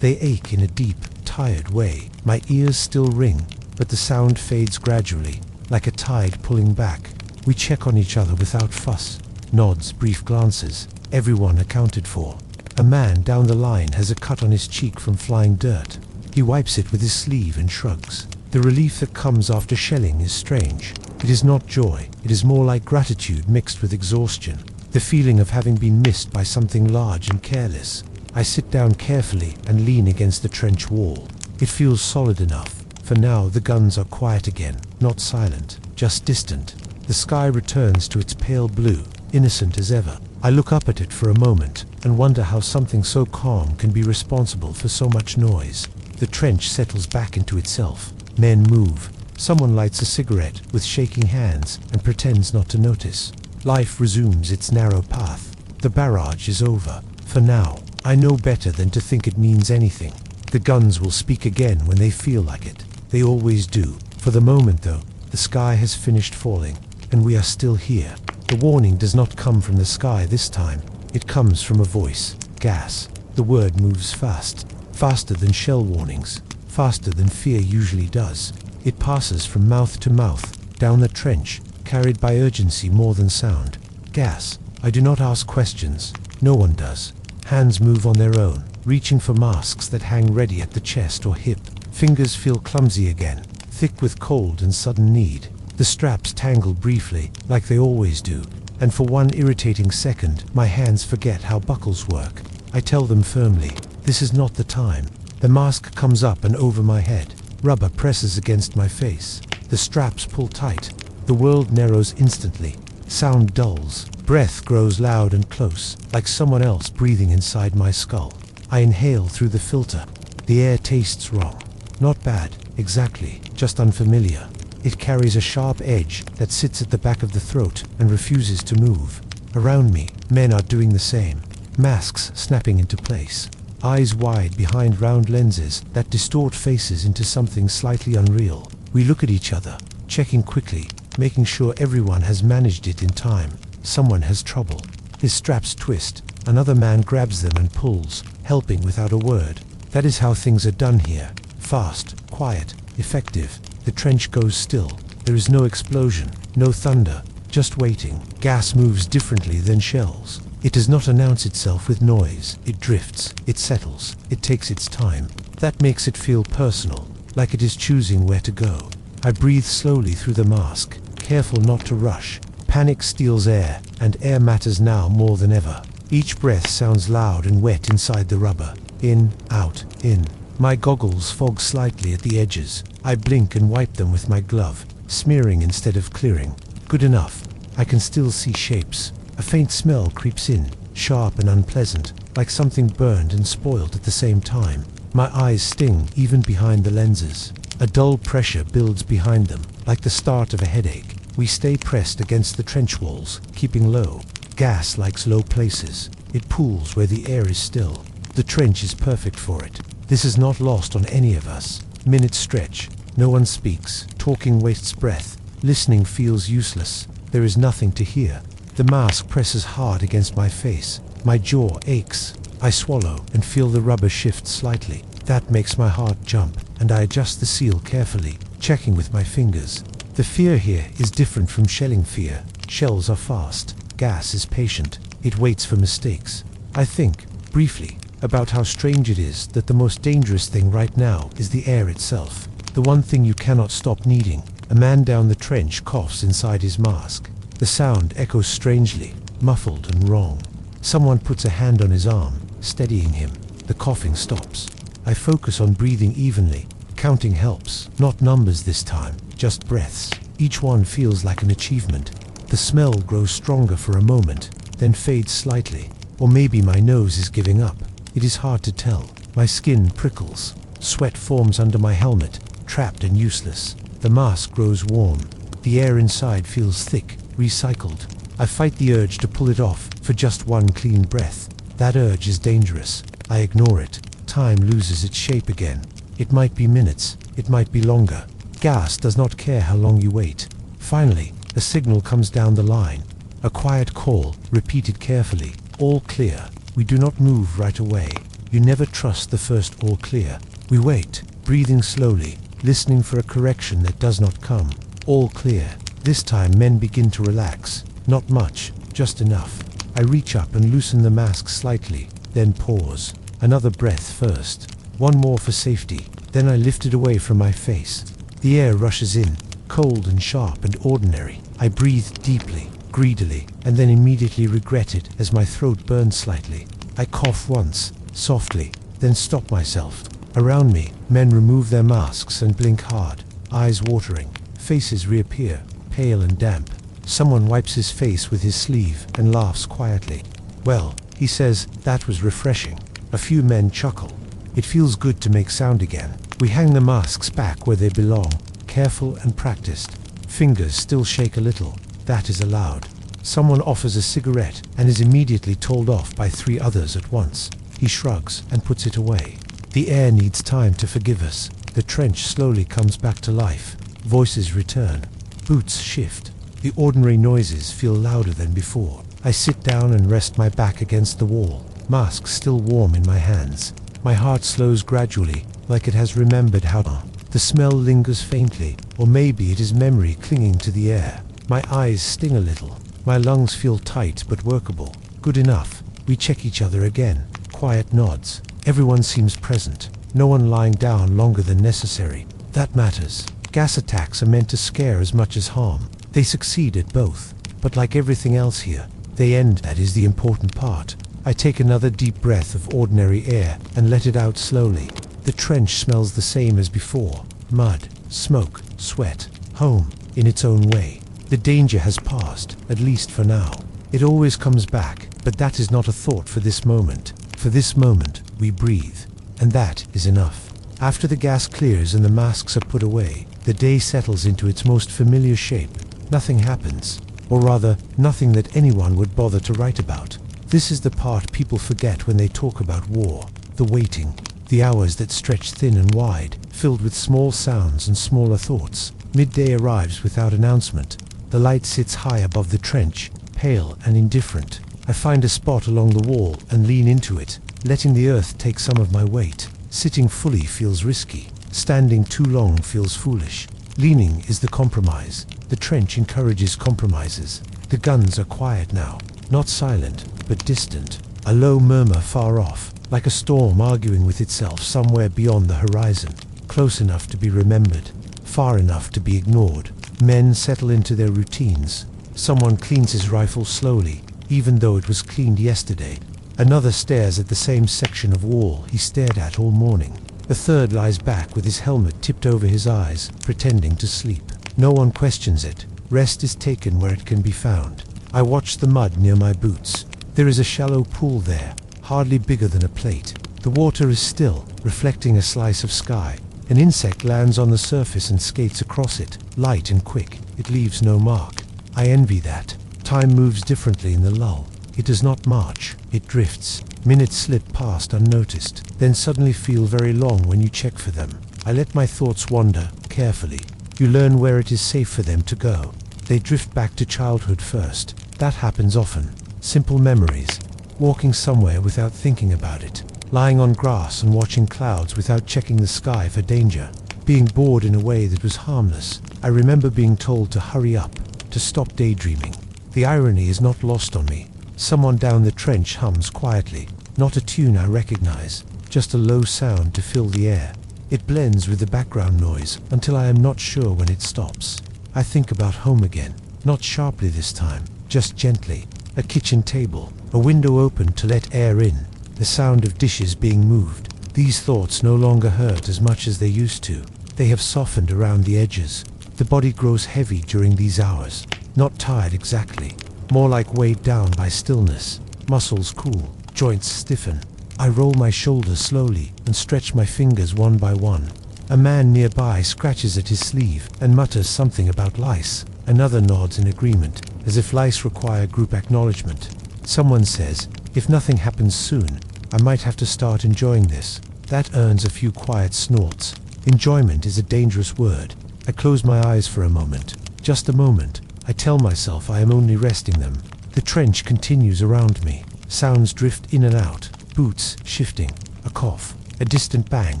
They ache in a deep, tired way. My ears still ring, but the sound fades gradually, like a tide pulling back. We check on each other without fuss. Nods, brief glances. Everyone accounted for. A man down the line has a cut on his cheek from flying dirt. He wipes it with his sleeve and shrugs. The relief that comes after shelling is strange. It is not joy. It is more like gratitude mixed with exhaustion. The feeling of having been missed by something large and careless. I sit down carefully and lean against the trench wall. It feels solid enough. For now, the guns are quiet again. Not silent, just distant. The sky returns to its pale blue, innocent as ever. I look up at it for a moment and wonder how something so calm can be responsible for so much noise. The trench settles back into itself. Men move. Someone lights a cigarette with shaking hands and pretends not to notice. Life resumes its narrow path. The barrage is over. For now, I know better than to think it means anything. The guns will speak again when they feel like it. They always do. For the moment, though, the sky has finished falling, and we are still here. The warning does not come from the sky this time. It comes from a voice. Gas. The word moves fast. Faster than shell warnings. Faster than fear usually does. It passes from mouth to mouth, down the trench, carried by urgency more than sound. Gas. I do not ask questions. No one does. Hands move on their own, reaching for masks that hang ready at the chest or hip. Fingers feel clumsy again, thick with cold and sudden need. The straps tangle briefly, like they always do, and for one irritating second, my hands forget how buckles work. I tell them firmly, this is not the time. The mask comes up and over my head. Rubber presses against my face. The straps pull tight. The world narrows instantly. Sound dulls. Breath grows loud and close, like someone else breathing inside my skull. I inhale through the filter. The air tastes wrong. Not bad, exactly, just unfamiliar. It carries a sharp edge that sits at the back of the throat and refuses to move. Around me, men are doing the same. masks snapping into place, eyes wide behind round lenses that distort faces into something slightly unreal. We look at each other, checking quickly, making sure everyone has managed it in time. Someone has trouble. His straps twist. Another man grabs them and pulls, helping without a word. That is how things are done here. Fast, quiet, effective. The trench goes still. There is no explosion, no thunder, just waiting. Gas moves differently than shells. It does not announce itself with noise. It drifts, it settles, it takes its time. That makes it feel personal, like it is choosing where to go. I breathe slowly through the mask, careful not to rush. Panic steals air, and air matters now more than ever. Each breath sounds loud and wet inside the rubber. In, out, in. My goggles fog slightly at the edges. I blink and wipe them with my glove, smearing instead of clearing. Good enough. I can still see shapes. A faint smell creeps in, sharp and unpleasant, like something burned and spoiled at the same time. My eyes sting even behind the lenses. A dull pressure builds behind them, like the start of a headache. We stay pressed against the trench walls, keeping low. Gas likes low places. It pools where the air is still. The trench is perfect for it. This is not lost on any of us. Minutes stretch. No one speaks. Talking wastes breath. Listening feels useless. There is nothing to hear. The mask presses hard against my face. My jaw aches. I swallow and feel the rubber shift slightly. That makes my heart jump, and I adjust the seal carefully, checking with my fingers. The fear here is different from shelling fear. Shells are fast. Gas is patient. It waits for mistakes. I think, briefly, about how strange it is that the most dangerous thing right now is the air itself. The one thing you cannot stop needing. A man down the trench coughs inside his mask. The sound echoes strangely, muffled and wrong. Someone puts a hand on his arm, steadying him. The coughing stops. I focus on breathing evenly. Counting helps. Not numbers this time, just breaths. Each one feels like an achievement. The smell grows stronger for a moment, then fades slightly. Or maybe my nose is giving up. It is hard to tell. My skin prickles. Sweat forms under my helmet, trapped and useless. The mask grows warm. The air inside feels thick, recycled. I fight the urge to pull it off for just one clean breath. That urge is dangerous. I ignore it. Time loses its shape again. It might be minutes. It might be longer. Gas does not care how long you wait. Finally, a signal comes down the line. A quiet call, repeated carefully. All clear. We do not move right away. You never trust the first all clear. We wait, breathing slowly, listening for a correction that does not come. All clear. This time men begin to relax. Not much, just enough. I reach up and loosen the mask slightly, then pause. Another breath first. One more for safety. Then I lift it away from my face. The air rushes in, cold and sharp and ordinary. I breathe deeply, greedily, and then immediately regret it as my throat burns slightly. I cough once, softly, then stop myself. Around me, men remove their masks and blink hard, eyes watering. Faces reappear, pale and damp. Someone wipes his face with his sleeve and laughs quietly. Well, he says, that was refreshing. A few men chuckle. It feels good to make sound again. We hang the masks back where they belong, careful and practiced. Fingers still shake a little. That is allowed. Someone offers a cigarette and is immediately told off by 3 others at once. He shrugs and puts it away. The air needs time to forgive us. The trench slowly comes back to life. Voices return. Boots shift. The ordinary noises feel louder than before. I sit down and rest my back against the wall, mask still warm in my hands. My heart slows gradually, like it has remembered how to. The smell lingers faintly, or maybe it is memory clinging to the air. My eyes sting a little. My lungs feel tight but workable. Good enough. We check each other again. Quiet nods. Everyone seems present. No one lying down longer than necessary. That matters. Gas attacks are meant to scare as much as harm. They succeed at both. But like everything else here, they end. That is the important part. I take another deep breath of ordinary air and let it out slowly. The trench smells the same as before. Mud, smoke, sweat. Home, in its own way. The danger has passed, at least for now. It always comes back, but that is not a thought for this moment. For this moment, we breathe. And that is enough. After the gas clears and the masks are put away, the day settles into its most familiar shape. Nothing happens. Or rather, nothing that anyone would bother to write about. This is the part people forget when they talk about war. The waiting. The hours that stretch thin and wide, filled with small sounds and smaller thoughts. Midday arrives without announcement. The light sits high above the trench, pale and indifferent. I find a spot along the wall and lean into it, letting the earth take some of my weight. Sitting fully feels risky. Standing too long feels foolish. Leaning is the compromise. The trench encourages compromises. The guns are quiet now, not silent, but distant. A low murmur far off, like a storm arguing with itself somewhere beyond the horizon. Close enough to be remembered, far enough to be ignored. Men settle into their routines. Someone cleans his rifle slowly, even though it was cleaned yesterday. Another stares at the same section of wall he stared at all morning. A third lies back with his helmet tipped over his eyes, pretending to sleep. No one questions it. Rest is taken where it can be found. I watch the mud near my boots. There is a shallow pool there, hardly bigger than a plate. The water is still, reflecting a slice of sky. An insect lands on the surface and skates across it, light and quick. It leaves no mark. I envy that. Time moves differently in the lull. It does not march, it drifts. Minutes slip past unnoticed, then suddenly feel very long when you check for them. I let my thoughts wander, carefully. You learn where it is safe for them to go. They drift back to childhood first. That happens often. Simple memories. Walking somewhere without thinking about it. Lying on grass and watching clouds without checking the sky for danger. Being bored in a way that was harmless. I remember being told to hurry up, to stop daydreaming. The irony is not lost on me. Someone down the trench hums quietly. Not a tune I recognize, just a low sound to fill the air. It blends with the background noise until I am not sure when it stops. I think about home again, not sharply this time, just gently. A kitchen table, a window open to let air in, the sound of dishes being moved. These thoughts no longer hurt as much as they used to. They have softened around the edges. The body grows heavy during these hours, not tired exactly, more like weighed down by stillness. Muscles cool, joints stiffen. I roll my shoulders slowly and stretch my fingers one by one. A man nearby scratches at his sleeve and mutters something about lice. Another nods in agreement, as if lice require group acknowledgement. Someone says, if nothing happens soon, I might have to start enjoying this. That earns a few quiet snorts. Enjoyment is a dangerous word. I close my eyes for a moment. Just a moment. I tell myself I am only resting them. The trench continues around me. Sounds drift in and out. Boots shifting. A cough. A distant bang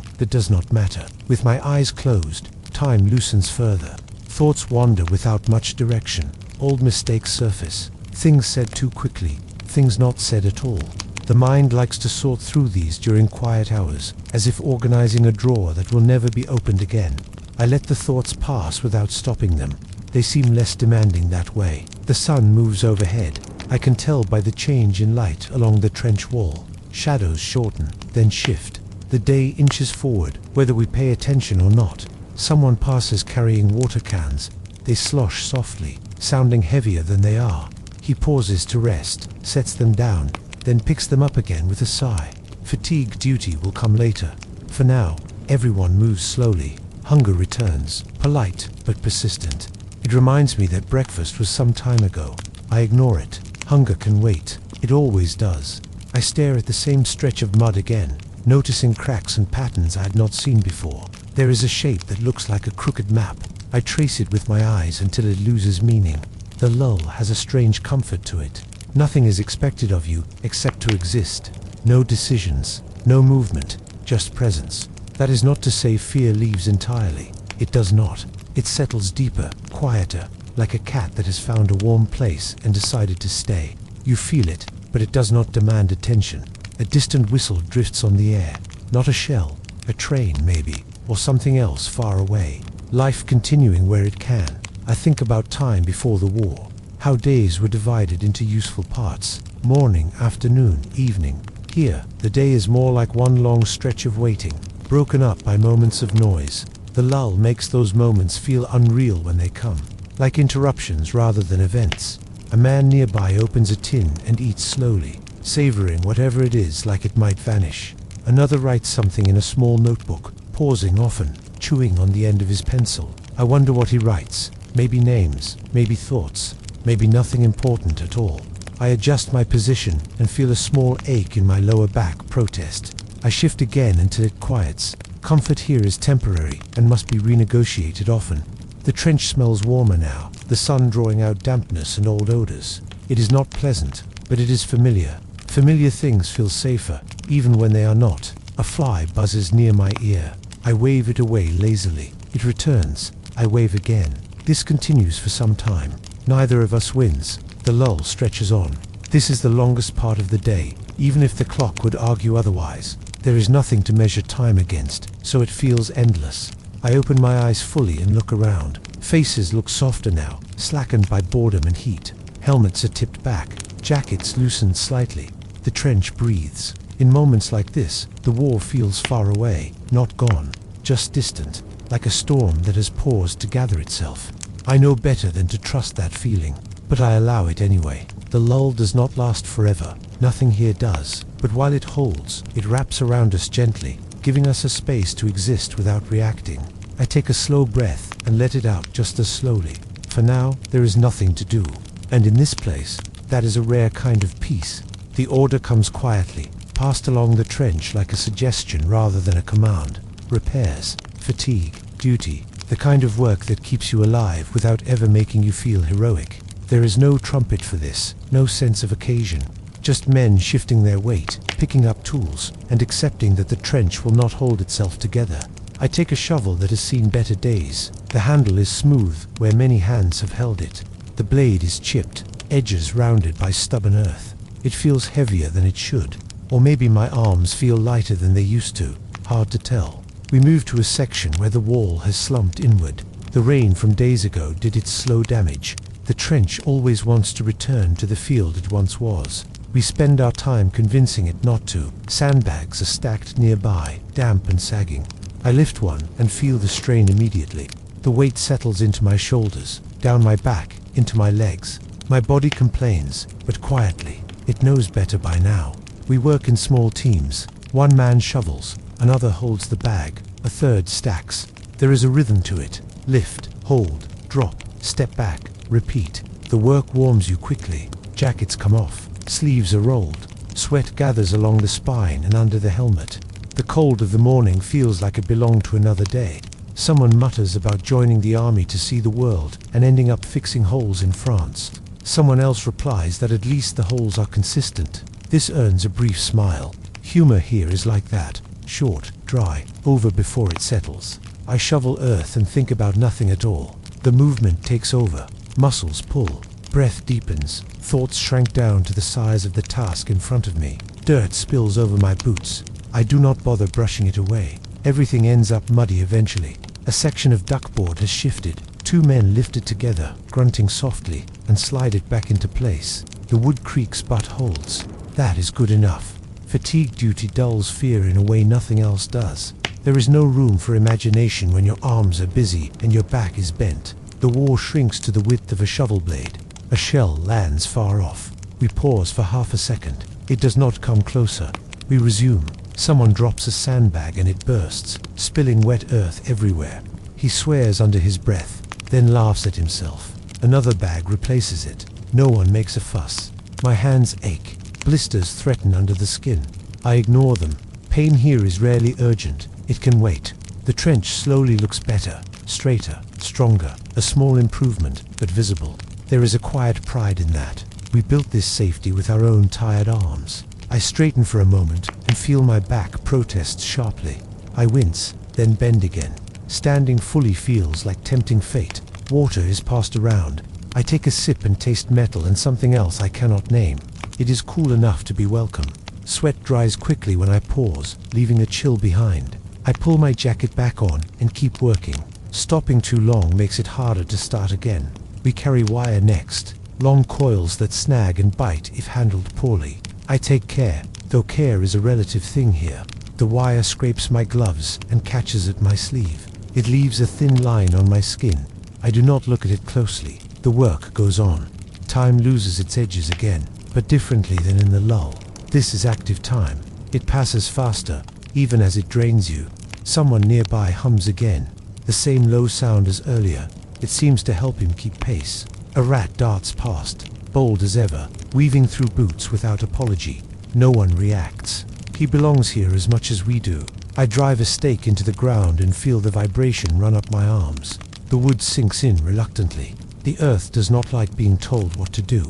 that does not matter. With my eyes closed, time loosens further. Thoughts wander without much direction. Old mistakes surface. Things said too quickly. Things not said at all. The mind likes to sort through these during quiet hours, as if organizing a drawer that will never be opened again. I let the thoughts pass without stopping them. They seem less demanding that way. The sun moves overhead. I can tell by the change in light along the trench wall. Shadows shorten, then shift. The day inches forward, whether we pay attention or not. Someone passes carrying water cans. They slosh softly, sounding heavier than they are. He pauses to rest, sets them down, then picks them up again with a sigh. Fatigue duty will come later. For now, everyone moves slowly. Hunger returns, polite but persistent. It reminds me that breakfast was some time ago. I ignore it. Hunger can wait. It always does. I stare at the same stretch of mud again, noticing cracks and patterns I had not seen before. There is a shape that looks like a crooked map. I trace it with my eyes until it loses meaning. The lull has a strange comfort to it. Nothing is expected of you except to exist. No decisions, no movement, just presence. That is not to say fear leaves entirely. It does not. It settles deeper, quieter, like a cat that has found a warm place and decided to stay. You feel it, but it does not demand attention. A distant whistle drifts on the air. Not a shell, a train maybe, or something else far away. Life continuing where it can. I think about time before the war. How days were divided into useful parts. Morning, afternoon, evening. Here, the day is more like one long stretch of waiting, broken up by moments of noise. The lull makes those moments feel unreal when they come, like interruptions rather than events. A man nearby opens a tin and eats slowly, savoring whatever it is like it might vanish. Another writes something in a small notebook, pausing often, chewing on the end of his pencil. I wonder what he writes. Maybe names, maybe thoughts, maybe nothing important at all. I adjust my position and feel a small ache in my lower back protest. I shift again until it quiets. Comfort here is temporary and must be renegotiated often. The trench smells warmer now, the sun drawing out dampness and old odors. It is not pleasant, but it is familiar. Familiar things feel safer, even when they are not. A fly buzzes near my ear. I wave it away lazily. It returns. I wave again. This continues for some time. Neither of us wins. The lull stretches on. This is the longest part of the day, even if the clock would argue otherwise. There is nothing to measure time against, so it feels endless. I open my eyes fully and look around. Faces look softer now, slackened by boredom and heat. Helmets are tipped back, jackets loosened slightly. The trench breathes. In moments like this, the war feels far away, not gone, just distant, like a storm that has paused to gather itself. I know better than to trust that feeling, but I allow it anyway. The lull does not last forever. Nothing here does. But while it holds, it wraps around us gently, giving us a space to exist without reacting. I take a slow breath and let it out just as slowly. For now, there is nothing to do. And in this place, that is a rare kind of peace. The order comes quietly, passed along the trench like a suggestion rather than a command. Repairs, fatigue, duty, the kind of work that keeps you alive without ever making you feel heroic. There is no trumpet for this, no sense of occasion. Just men shifting their weight, picking up tools, and accepting that the trench will not hold itself together. I take a shovel that has seen better days. The handle is smooth where many hands have held it. The blade is chipped, edges rounded by stubborn earth. It feels heavier than it should. Or maybe my arms feel lighter than they used to. Hard to tell. We move to a section where the wall has slumped inward. The rain from days ago did its slow damage. The trench always wants to return to the field it once was. We spend our time convincing it not to. Sandbags are stacked nearby, damp and sagging. I lift one and feel the strain immediately. The weight settles into my shoulders, down my back, into my legs. My body complains, but quietly. It knows better by now. We work in small teams. One man shovels, another holds the bag, a third stacks. There is a rhythm to it. Lift, hold, drop, step back, repeat. The work warms you quickly. Jackets come off. Sleeves are rolled. Sweat gathers along the spine and under the helmet. The cold of the morning feels like it belonged to another day. Someone mutters about joining the army to see the world and ending up fixing holes in France. Someone else replies that at least the holes are consistent. This earns a brief smile. Humor here is like that. Short, dry, over before it settles. I shovel earth and think about nothing at all. The movement takes over. Muscles pull. Breath deepens. Thoughts shrank down to the size of the task in front of me. Dirt spills over my boots. I do not bother brushing it away. Everything ends up muddy eventually. A section of duckboard has shifted. Two men lift it together, grunting softly, and slide it back into place. The wood creaks but holds. That is good enough. Fatigue duty dulls fear in a way nothing else does. There is no room for imagination when your arms are busy and your back is bent. The war shrinks to the width of a shovel blade. A shell lands far off. We pause for half a second. It does not come closer. We resume. Someone drops a sandbag and it bursts, spilling wet earth everywhere. He swears under his breath, then laughs at himself. Another bag replaces it. No one makes a fuss. My hands ache. Blisters threaten under the skin. I ignore them. Pain here is rarely urgent. It can wait. The trench slowly looks better, straighter, stronger. A small improvement, but visible. There is a quiet pride in that. We built this safety with our own tired arms. I straighten for a moment and feel my back protest sharply. I wince, then bend again. Standing fully feels like tempting fate. Water is passed around. I take a sip and taste metal and something else I cannot name. It is cool enough to be welcome. Sweat dries quickly when I pause, leaving a chill behind. I pull my jacket back on and keep working. Stopping too long makes it harder to start again. We carry wire next, long coils that snag and bite if handled poorly. I take care, though care is a relative thing here. The wire scrapes my gloves and catches at my sleeve. It leaves a thin line on my skin. I do not look at it closely. The work goes on. Time loses its edges again, but differently than in the lull. This is active time. It passes faster, even as it drains you. Someone nearby hums again, the same low sound as earlier. It seems to help him keep pace. A rat darts past. bold as ever, weaving through boots without apology. No one reacts. He belongs here as much as we do. I drive a stake into the ground and feel the vibration run up my arms. The wood sinks in reluctantly. The earth does not like being told what to do.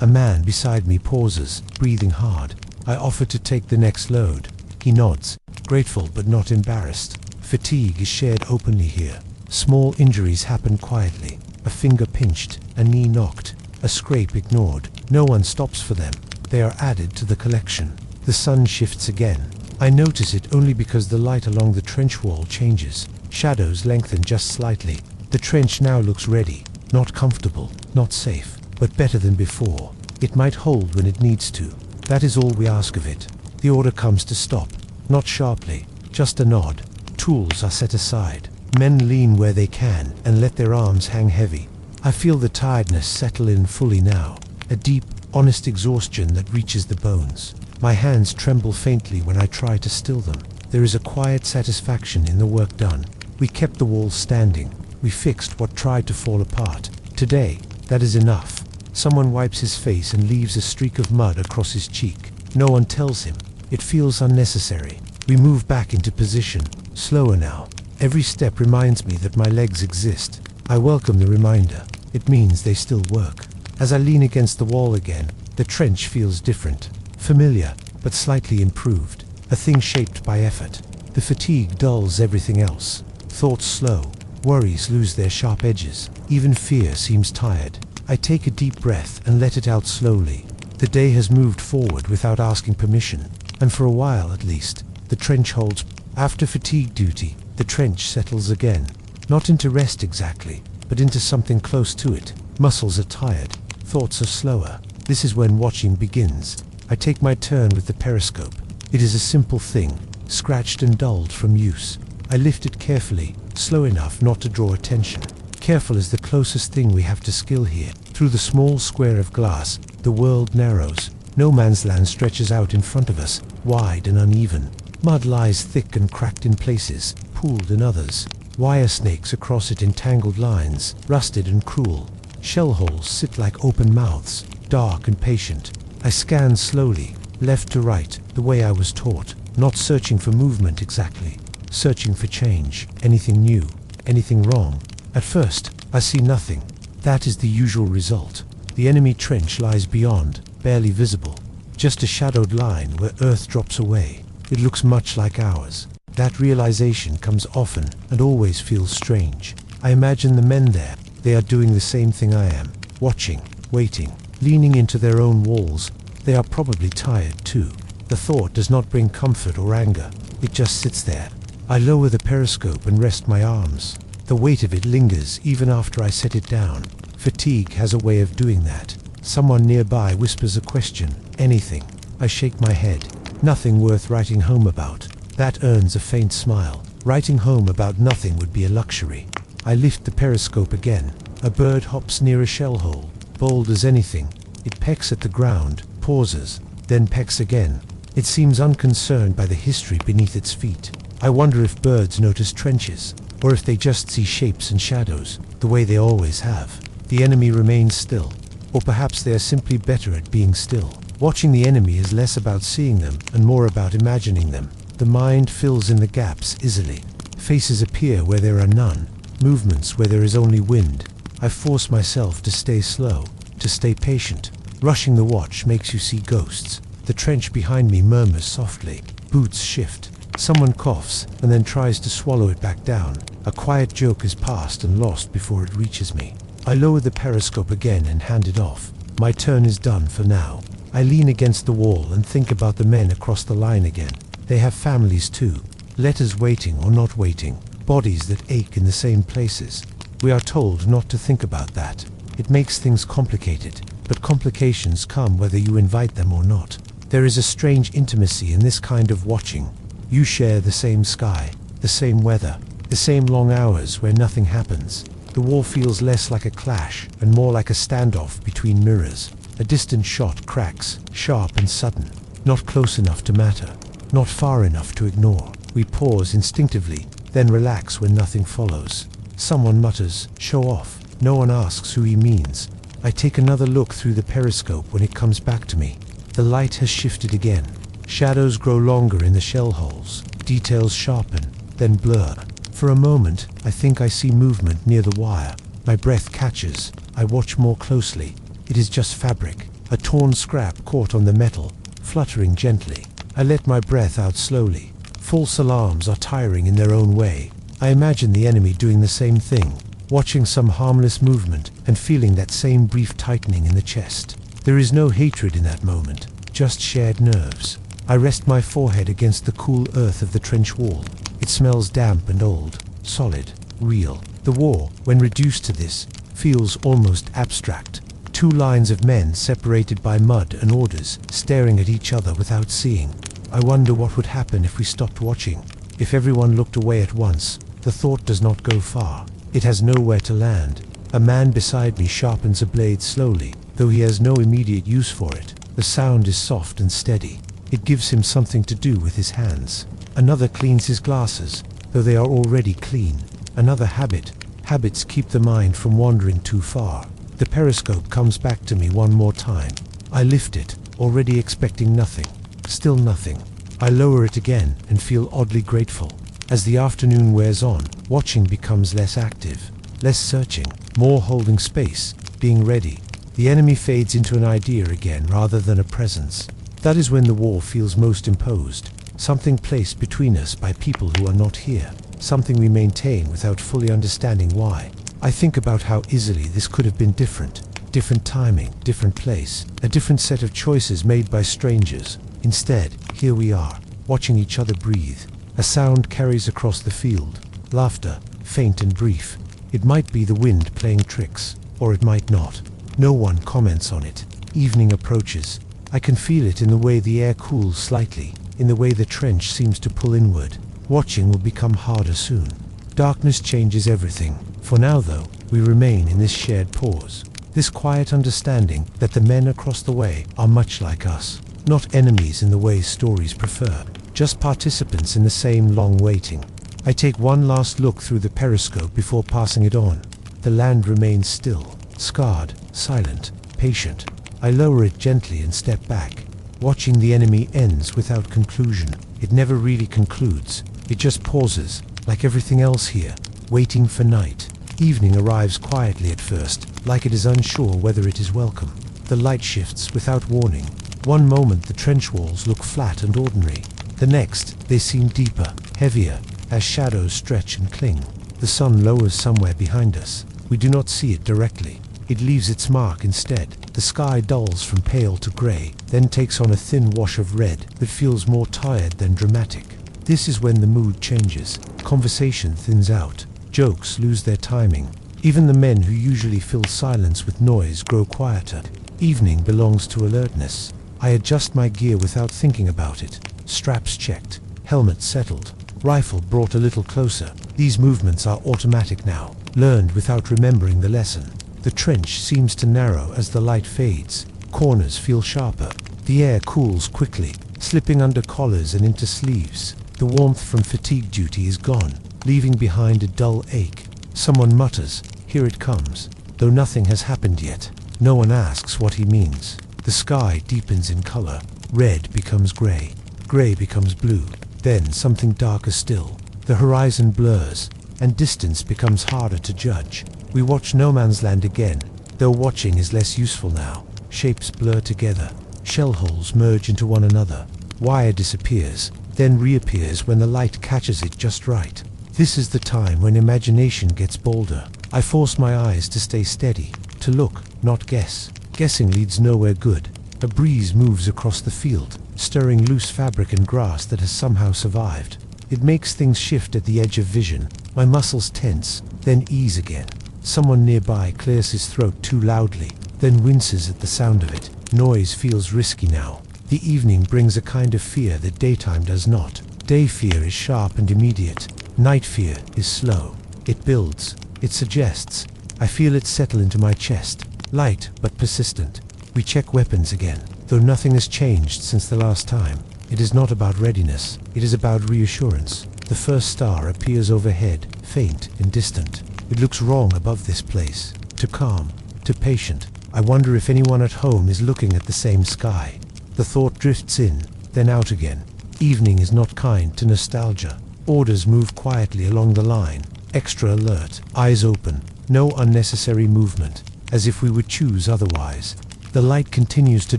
A man beside me pauses, breathing hard. I offer to take the next load. He nods, grateful but not embarrassed. Fatigue is shared openly here. Small injuries happen quietly. A finger pinched, a knee knocked, a scrape ignored. No one stops for them. They are added to the collection. The sun shifts again. I notice it only because the light along the trench wall changes. Shadows lengthen just slightly. The trench now looks ready. Not comfortable, not safe, but better than before. It might hold when it needs to. That is all we ask of it. The order comes to stop. Not sharply, just a nod. Tools are set aside. Men lean where they can and let their arms hang heavy. I feel the tiredness settle in fully now. A deep, honest exhaustion that reaches the bones. My hands tremble faintly when I try to still them. There is a quiet satisfaction in the work done. We kept the wall standing. We fixed what tried to fall apart. Today, that is enough. Someone wipes his face and leaves a streak of mud across his cheek. No one tells him. It feels unnecessary. We move back into position, slower now. Every step reminds me that my legs exist. I welcome the reminder. It means they still work. As I lean against the wall again, the trench feels different. Familiar, but slightly improved. A thing shaped by effort. The fatigue dulls everything else. Thoughts slow. Worries lose their sharp edges. Even fear seems tired. I take a deep breath and let it out slowly. The day has moved forward without asking permission. And for a while at least, the trench holds. After fatigue duty, the trench settles again. Not into rest exactly, but into something close to it. Muscles are tired. Thoughts are slower. This is when watching begins. I take my turn with the periscope. It is a simple thing, scratched and dulled from use. I lift it carefully, slow enough not to draw attention. Careful is the closest thing we have to skill here. Through the small square of glass, the world narrows. No man's land stretches out in front of us, wide and uneven. Mud lies thick and cracked in places, pooled in others. Wire snakes across it in tangled lines, rusted and cruel. Shell holes sit like open mouths, dark and patient. I scan slowly, left to right, the way I was taught, not searching for movement exactly, searching for change, anything new, anything wrong. At first, I see nothing. That is the usual result. The enemy trench lies beyond, barely visible, just a shadowed line where earth drops away. It looks much like ours. That realization comes often and always feels strange. I imagine the men there. They are doing the same thing I am, watching, waiting, leaning into their own walls. They are probably tired too. The thought does not bring comfort or anger. It just sits there. I lower the periscope and rest my arms. The weight of it lingers even after I set it down. Fatigue has a way of doing that. Someone nearby whispers a question. Anything. I shake my head. Nothing worth writing home about. That earns a faint smile. Writing home about nothing would be a luxury. I lift the periscope again. A bird hops near a shell hole, bold as anything. It pecks at the ground, pauses, then pecks again. It seems unconcerned by the history beneath its feet. I wonder if birds notice trenches, or if they just see shapes and shadows, the way they always have. The enemy remains still, or perhaps they are simply better at being still. Watching the enemy is less about seeing them and more about imagining them. The mind fills in the gaps easily. Faces appear where there are none, movements where there is only wind. I force myself to stay slow, to stay patient. Rushing the watch makes you see ghosts. The trench behind me murmurs softly. Boots shift. Someone coughs and then tries to swallow it back down. A quiet joke is passed and lost before it reaches me. I lower the periscope again and hand it off. My turn is done for now. I lean against the wall and think about the men across the line again. They have families too. Letters waiting or not waiting. Bodies that ache in the same places. We are told not to think about that. It makes things complicated. But complications come whether you invite them or not. There is a strange intimacy in this kind of watching. You share the same sky, the same weather, the same long hours where nothing happens. The war feels less like a clash and more like a standoff between mirrors. A distant shot cracks, sharp and sudden. Not close enough to matter, not far enough to ignore. We pause instinctively, then relax when nothing follows. Someone mutters, "Show off." No one asks who he means. I take another look through the periscope when it comes back to me. The light has shifted again. Shadows grow longer in the shell holes. Details sharpen, then blur. For a moment, I think I see movement near the wire. My breath catches. I watch more closely. It is just fabric, a torn scrap caught on the metal, fluttering gently. I let my breath out slowly. False alarms are tiring in their own way. I imagine the enemy doing the same thing, watching some harmless movement and feeling that same brief tightening in the chest. There is no hatred in that moment, just shared nerves. I rest my forehead against the cool earth of the trench wall. It smells damp and old, solid, real. The war, when reduced to this, feels almost abstract. Two lines of men separated by mud and orders, staring at each other without seeing. I wonder what would happen if we stopped watching. If everyone looked away at once, the thought does not go far. It has nowhere to land. A man beside me sharpens a blade slowly, though he has no immediate use for it. The sound is soft and steady. It gives him something to do with his hands. Another cleans his glasses, though they are already clean. Another habit. Habits keep the mind from wandering too far. The periscope comes back to me one more time. I lift it, already expecting nothing. Still nothing. I lower it again and feel oddly grateful. As the afternoon wears on, watching becomes less active, less searching, more holding space, being ready. The enemy fades into an idea again rather than a presence. That is when the war feels most imposed. Something placed between us by people who are not here. Something we maintain without fully understanding why. I think about how easily this could have been different. Different timing, different place, a different set of choices made by strangers. Instead, here we are, watching each other breathe. A sound carries across the field. Laughter, faint and brief. It might be the wind playing tricks, or it might not. No one comments on it. Evening approaches. I can feel it in the way the air cools slightly, in the way the trench seems to pull inward. Watching will become harder soon. Darkness changes everything. For now, though, we remain in this shared pause. This quiet understanding that the men across the way are much like us. Not enemies in the way stories prefer. Just participants in the same long waiting. I take one last look through the periscope before passing it on. The land remains still, scarred, silent, patient. I lower it gently and step back. Watching the enemy ends without conclusion. It never really concludes. It just pauses, like everything else here, waiting for night. Evening arrives quietly at first, like it is unsure whether it is welcome. The light shifts without warning. One moment the trench walls look flat and ordinary. The next, they seem deeper, heavier, as shadows stretch and cling. The sun lowers somewhere behind us. We do not see it directly. It leaves its mark instead. The sky dulls from pale to grey, then takes on a thin wash of red that feels more tired than dramatic. This is when the mood changes. Conversation thins out. Jokes lose their timing. Even the men who usually fill silence with noise grow quieter. Evening belongs to alertness. I adjust my gear without thinking about it. Straps checked, helmet settled, rifle brought a little closer. These movements are automatic now, learned without remembering the lesson. The trench seems to narrow as the light fades. Corners feel sharper. The air cools quickly, slipping under collars and into sleeves. The warmth from fatigue duty is gone, leaving behind a dull ache. Someone mutters, "Here it comes," though nothing has happened yet. No one asks what he means. The sky deepens in color. Red becomes gray. Gray becomes blue. Then something darker still. The horizon blurs, and distance becomes harder to judge. We watch no man's land again, though watching is less useful now. Shapes blur together. Shell holes merge into one another. Wire disappears, then reappears when the light catches it just right. This is the time when imagination gets bolder. I force my eyes to stay steady, to look, not guess. Guessing leads nowhere good. A breeze moves across the field, stirring loose fabric and grass that has somehow survived. It makes things shift at the edge of vision. My muscles tense, then ease again. Someone nearby clears his throat too loudly, then winces at the sound of it. Noise feels risky now. The evening brings a kind of fear that daytime does not. Day fear is sharp and immediate. Night fear is slow. It builds. It suggests. I feel it settle into my chest. Light, but persistent. We check weapons again, though nothing has changed since the last time. It is not about readiness. It is about reassurance. The first star appears overhead, faint and distant. It looks wrong above this place. Too calm, too patient. I wonder if anyone at home is looking at the same sky. The thought drifts in, then out again. Evening is not kind to nostalgia. Orders move quietly along the line, extra alert, eyes open, no unnecessary movement, as if we would choose otherwise. The light continues to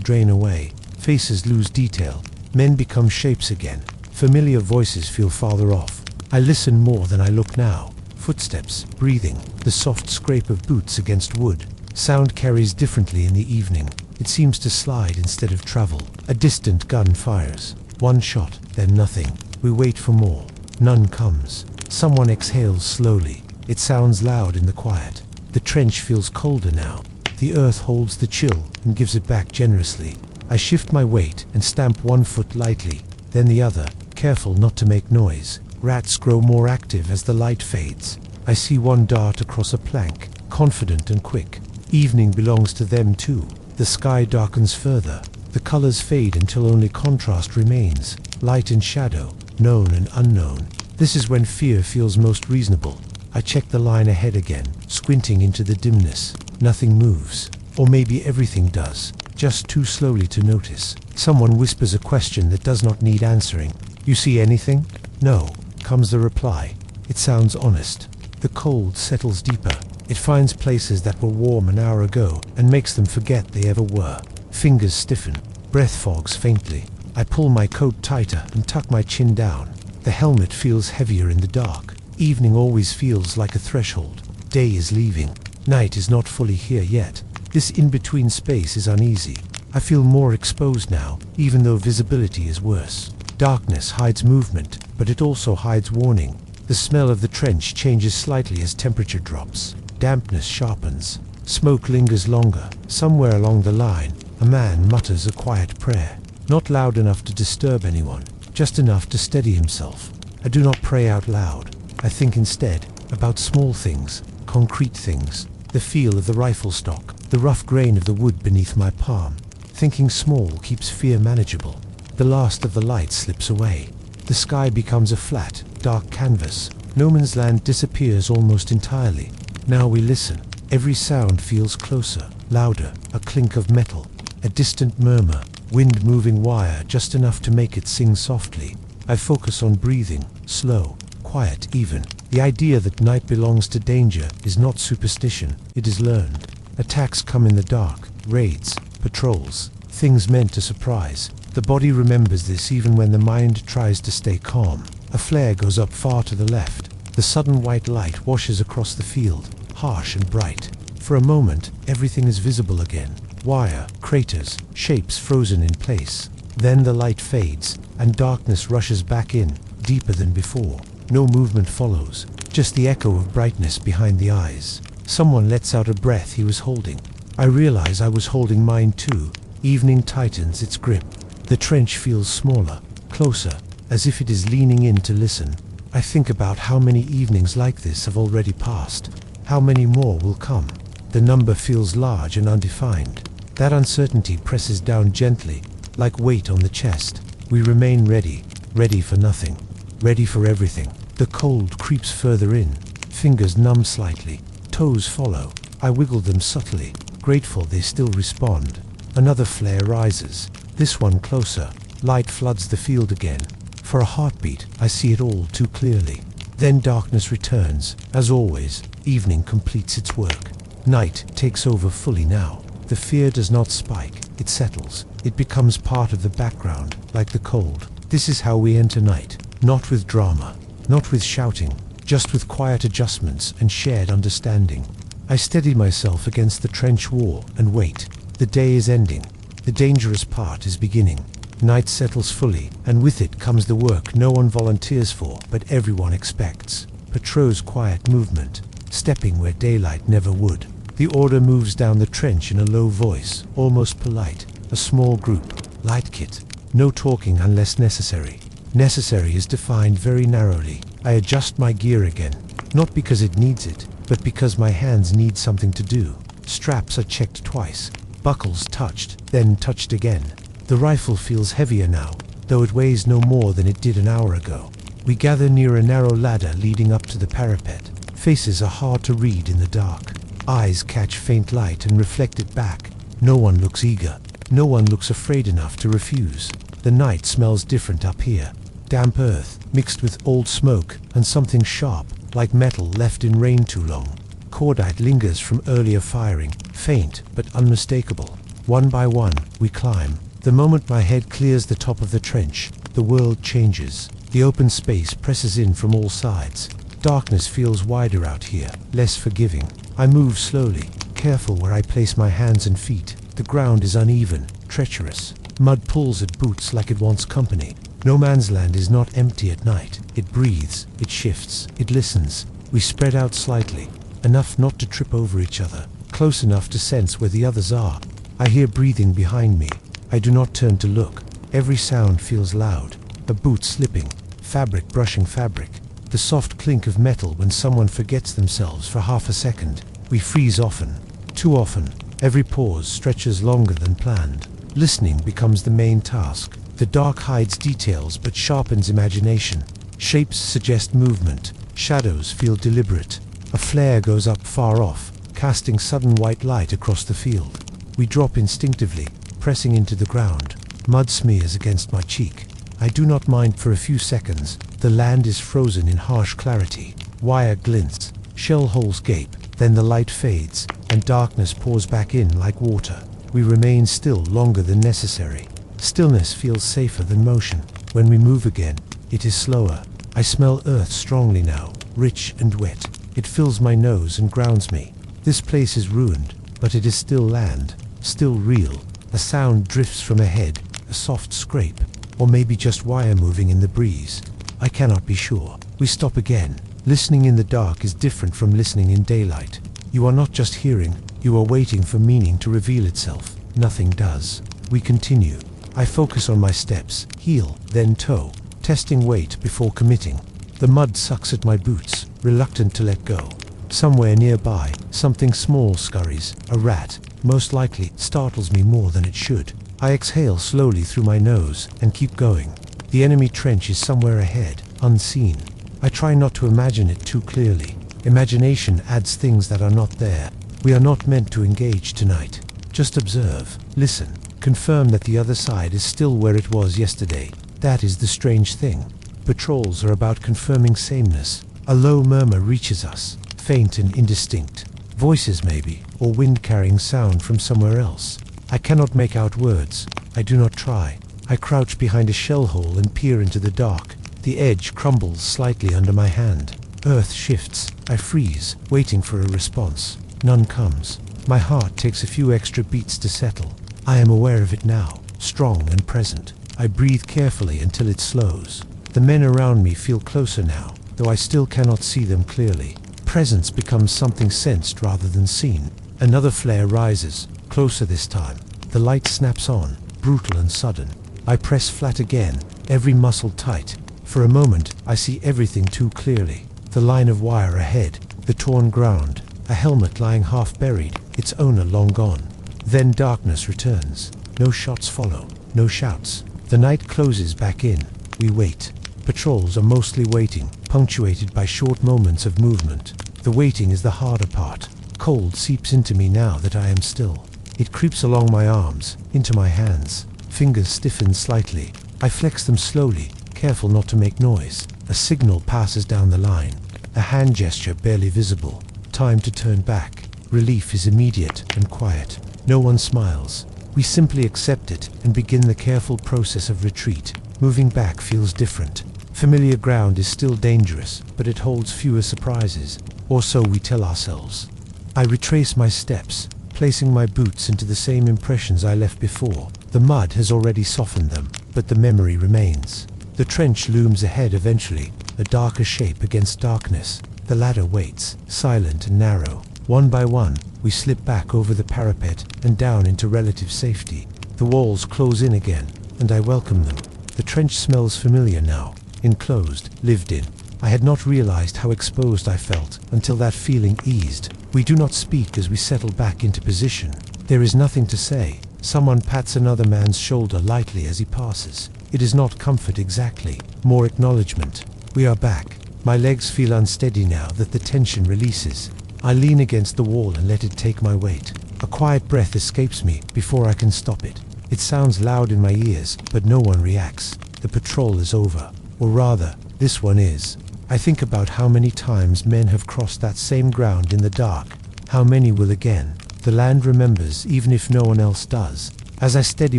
drain away, faces lose detail, men become shapes again. Familiar voices feel farther off. I listen more than I look now. Footsteps, breathing, the soft scrape of boots against wood. Sound carries differently in the evening. It seems to slide instead of travel. A distant gun fires. One shot, then nothing. We wait for more. None comes. Someone exhales slowly. It sounds loud in the quiet. The trench feels colder now. The earth holds the chill and gives it back generously. I shift my weight and stamp one foot lightly, then the other, careful not to make noise. Rats grow more active as the light fades. I see one dart across a plank, confident and quick. Evening belongs to them too. The sky darkens further. The colors fade until only contrast remains. Light and shadow, known and unknown. This is when fear feels most reasonable. I check the line ahead again, squinting into the dimness. Nothing moves. Or maybe everything does, just too slowly to notice. Someone whispers a question that does not need answering. You see anything? No, comes the reply. It sounds honest. The cold settles deeper. It finds places that were warm an hour ago and makes them forget they ever were. Fingers stiffen. Breath fogs faintly. I pull my coat tighter and tuck my chin down. The helmet feels heavier in the dark. Evening always feels like a threshold. Day is leaving. Night is not fully here yet. This in-between space is uneasy. I feel more exposed now, even though visibility is worse. Darkness hides movement, but it also hides warning. The smell of the trench changes slightly as temperature drops. Dampness sharpens. Smoke lingers longer. Somewhere along the line, a man mutters a quiet prayer. Not loud enough to disturb anyone, just enough to steady himself. I do not pray out loud. I think instead about small things, concrete things. The feel of the rifle stock, the rough grain of the wood beneath my palm. Thinking small keeps fear manageable. The last of the light slips away. The sky becomes a flat, dark canvas. No man's land disappears almost entirely. Now we listen. Every sound feels closer, louder, a clink of metal, a distant murmur, wind moving wire just enough to make it sing softly. I focus on breathing, slow, quiet even. The idea that night belongs to danger is not superstition, it is learned. Attacks come in the dark, raids, patrols, things meant to surprise. The body remembers this even when the mind tries to stay calm. A flare goes up far to the left. The sudden white light washes across the field, harsh and bright. For a moment, everything is visible again. Wire, craters, shapes frozen in place. Then the light fades, and darkness rushes back in, deeper than before. No movement follows, just the echo of brightness behind the eyes. Someone lets out a breath he was holding. I realize I was holding mine too. Evening tightens its grip. The trench feels smaller, closer, as if it is leaning in to listen. I think about how many evenings like this have already passed. How many more will come? The number feels large and undefined. That uncertainty presses down gently, like weight on the chest. We remain ready, ready for nothing, ready for everything. The cold creeps further in. Fingers numb slightly. Toes follow. I wiggle them subtly, grateful they still respond. Another flare rises. This one closer. Light floods the field again. For a heartbeat, I see it all too clearly. Then darkness returns. As always, evening completes its work. Night takes over fully now. The fear does not spike. It settles. It becomes part of the background, like the cold. This is how we enter night. Not with drama, not with shouting, just with quiet adjustments and shared understanding. I steady myself against the trench wall and wait. The day is ending. The dangerous part is beginning. Night settles fully, and with it comes the work no one volunteers for, but everyone expects. Patrol's quiet movement, stepping where daylight never would. The order moves down the trench in a low voice, almost polite. A small group. Light kit. No talking unless necessary. Necessary is defined very narrowly. I adjust my gear again, not because it needs it, but because my hands need something to do. Straps are checked twice. Buckles touched, then touched again. The rifle feels heavier now, though it weighs no more than it did an hour ago. We gather near a narrow ladder leading up to the parapet. Faces are hard to read in the dark. Eyes catch faint light and reflect it back. No one looks eager. No one looks afraid enough to refuse. The night smells different up here. Damp earth, mixed with old smoke, and something sharp, like metal left in rain too long. Cordite lingers from earlier firing, faint but unmistakable. One by one, we climb. The moment my head clears the top of the trench, the world changes. The open space presses in from all sides. Darkness feels wider out here, less forgiving. I move slowly, careful where I place my hands and feet. The ground is uneven, treacherous. Mud pulls at boots like it wants company. No man's land is not empty at night. It breathes, it shifts, it listens. We spread out slightly, enough not to trip over each other, close enough to sense where the others are. I hear breathing behind me. I do not turn to look. Every sound feels loud. A boot slipping, fabric brushing fabric. The soft clink of metal when someone forgets themselves for half a second. We freeze often, too often. Every pause stretches longer than planned. Listening becomes the main task. The dark hides details but sharpens imagination. Shapes suggest movement. Shadows feel deliberate. A flare goes up far off, casting sudden white light across the field. We drop instinctively, pressing into the ground. Mud smears against my cheek. I do not mind for a few seconds. The land is frozen in harsh clarity. Wire glints, shell holes gape, then the light fades, and darkness pours back in like water. We remain still longer than necessary. Stillness feels safer than motion. When we move again, it is slower. I smell earth strongly now, rich and wet. It fills my nose and grounds me. This place is ruined, but it is still land, still real. A sound drifts from ahead, a soft scrape, or maybe just wire moving in the breeze. I cannot be sure. We stop again. Listening in the dark is different from listening in daylight. You are not just hearing, you are waiting for meaning to reveal itself. Nothing does. We continue. I focus on my steps, heel, then toe, testing weight before committing. The mud sucks at my boots, reluctant to let go. Somewhere nearby, something small scurries. A rat, most likely, startles me more than it should. I exhale slowly through my nose and keep going. The enemy trench is somewhere ahead, unseen. I try not to imagine it too clearly. Imagination adds things that are not there. We are not meant to engage tonight. Just observe, listen, confirm that the other side is still where it was yesterday. That is the strange thing. Patrols are about confirming sameness. A low murmur reaches us, faint and indistinct. Voices maybe, or wind-carrying sound from somewhere else. I cannot make out words. I do not try. I crouch behind a shell hole and peer into the dark. The edge crumbles slightly under my hand. Earth shifts. I freeze, waiting for a response. None comes. My heart takes a few extra beats to settle. I am aware of it now, strong and present. I breathe carefully until it slows. The men around me feel closer now, though I still cannot see them clearly. Presence becomes something sensed rather than seen. Another flare rises, closer this time. The light snaps on, brutal and sudden. I press flat again, every muscle tight. For a moment, I see everything too clearly. The line of wire ahead, the torn ground, a helmet lying half buried, its owner long gone. Then darkness returns. No shots follow, no shouts. The night closes back in. We wait. Patrols are mostly waiting, punctuated by short moments of movement. The waiting is the harder part. Cold seeps into me now that I am still. It creeps along my arms, into my hands. Fingers stiffen slightly. I flex them slowly, careful not to make noise. A signal passes down the line. A hand gesture barely visible. Time to turn back. Relief is immediate and quiet. No one smiles. We simply accept it and begin the careful process of retreat. Moving back feels different. Familiar ground is still dangerous, but it holds fewer surprises. Or so we tell ourselves. I retrace my steps, placing my boots into the same impressions I left before. The mud has already softened them, but the memory remains. The trench looms ahead eventually, a darker shape against darkness. The ladder waits, silent and narrow. One by one, we slip back over the parapet and down into relative safety. The walls close in again, and I welcome them. The trench smells familiar now, enclosed, lived in. I had not realized how exposed I felt until that feeling eased. We do not speak as we settle back into position. There is nothing to say. Someone pats another man's shoulder lightly as he passes. It is not comfort exactly, more acknowledgement. We are back. My legs feel unsteady now that the tension releases. I lean against the wall and let it take my weight. A quiet breath escapes me before I can stop it. It sounds loud in my ears, but no one reacts. The patrol is over. Or rather, this one is. I think about how many times men have crossed that same ground in the dark. How many will again? The land remembers, even if no one else does. As I steady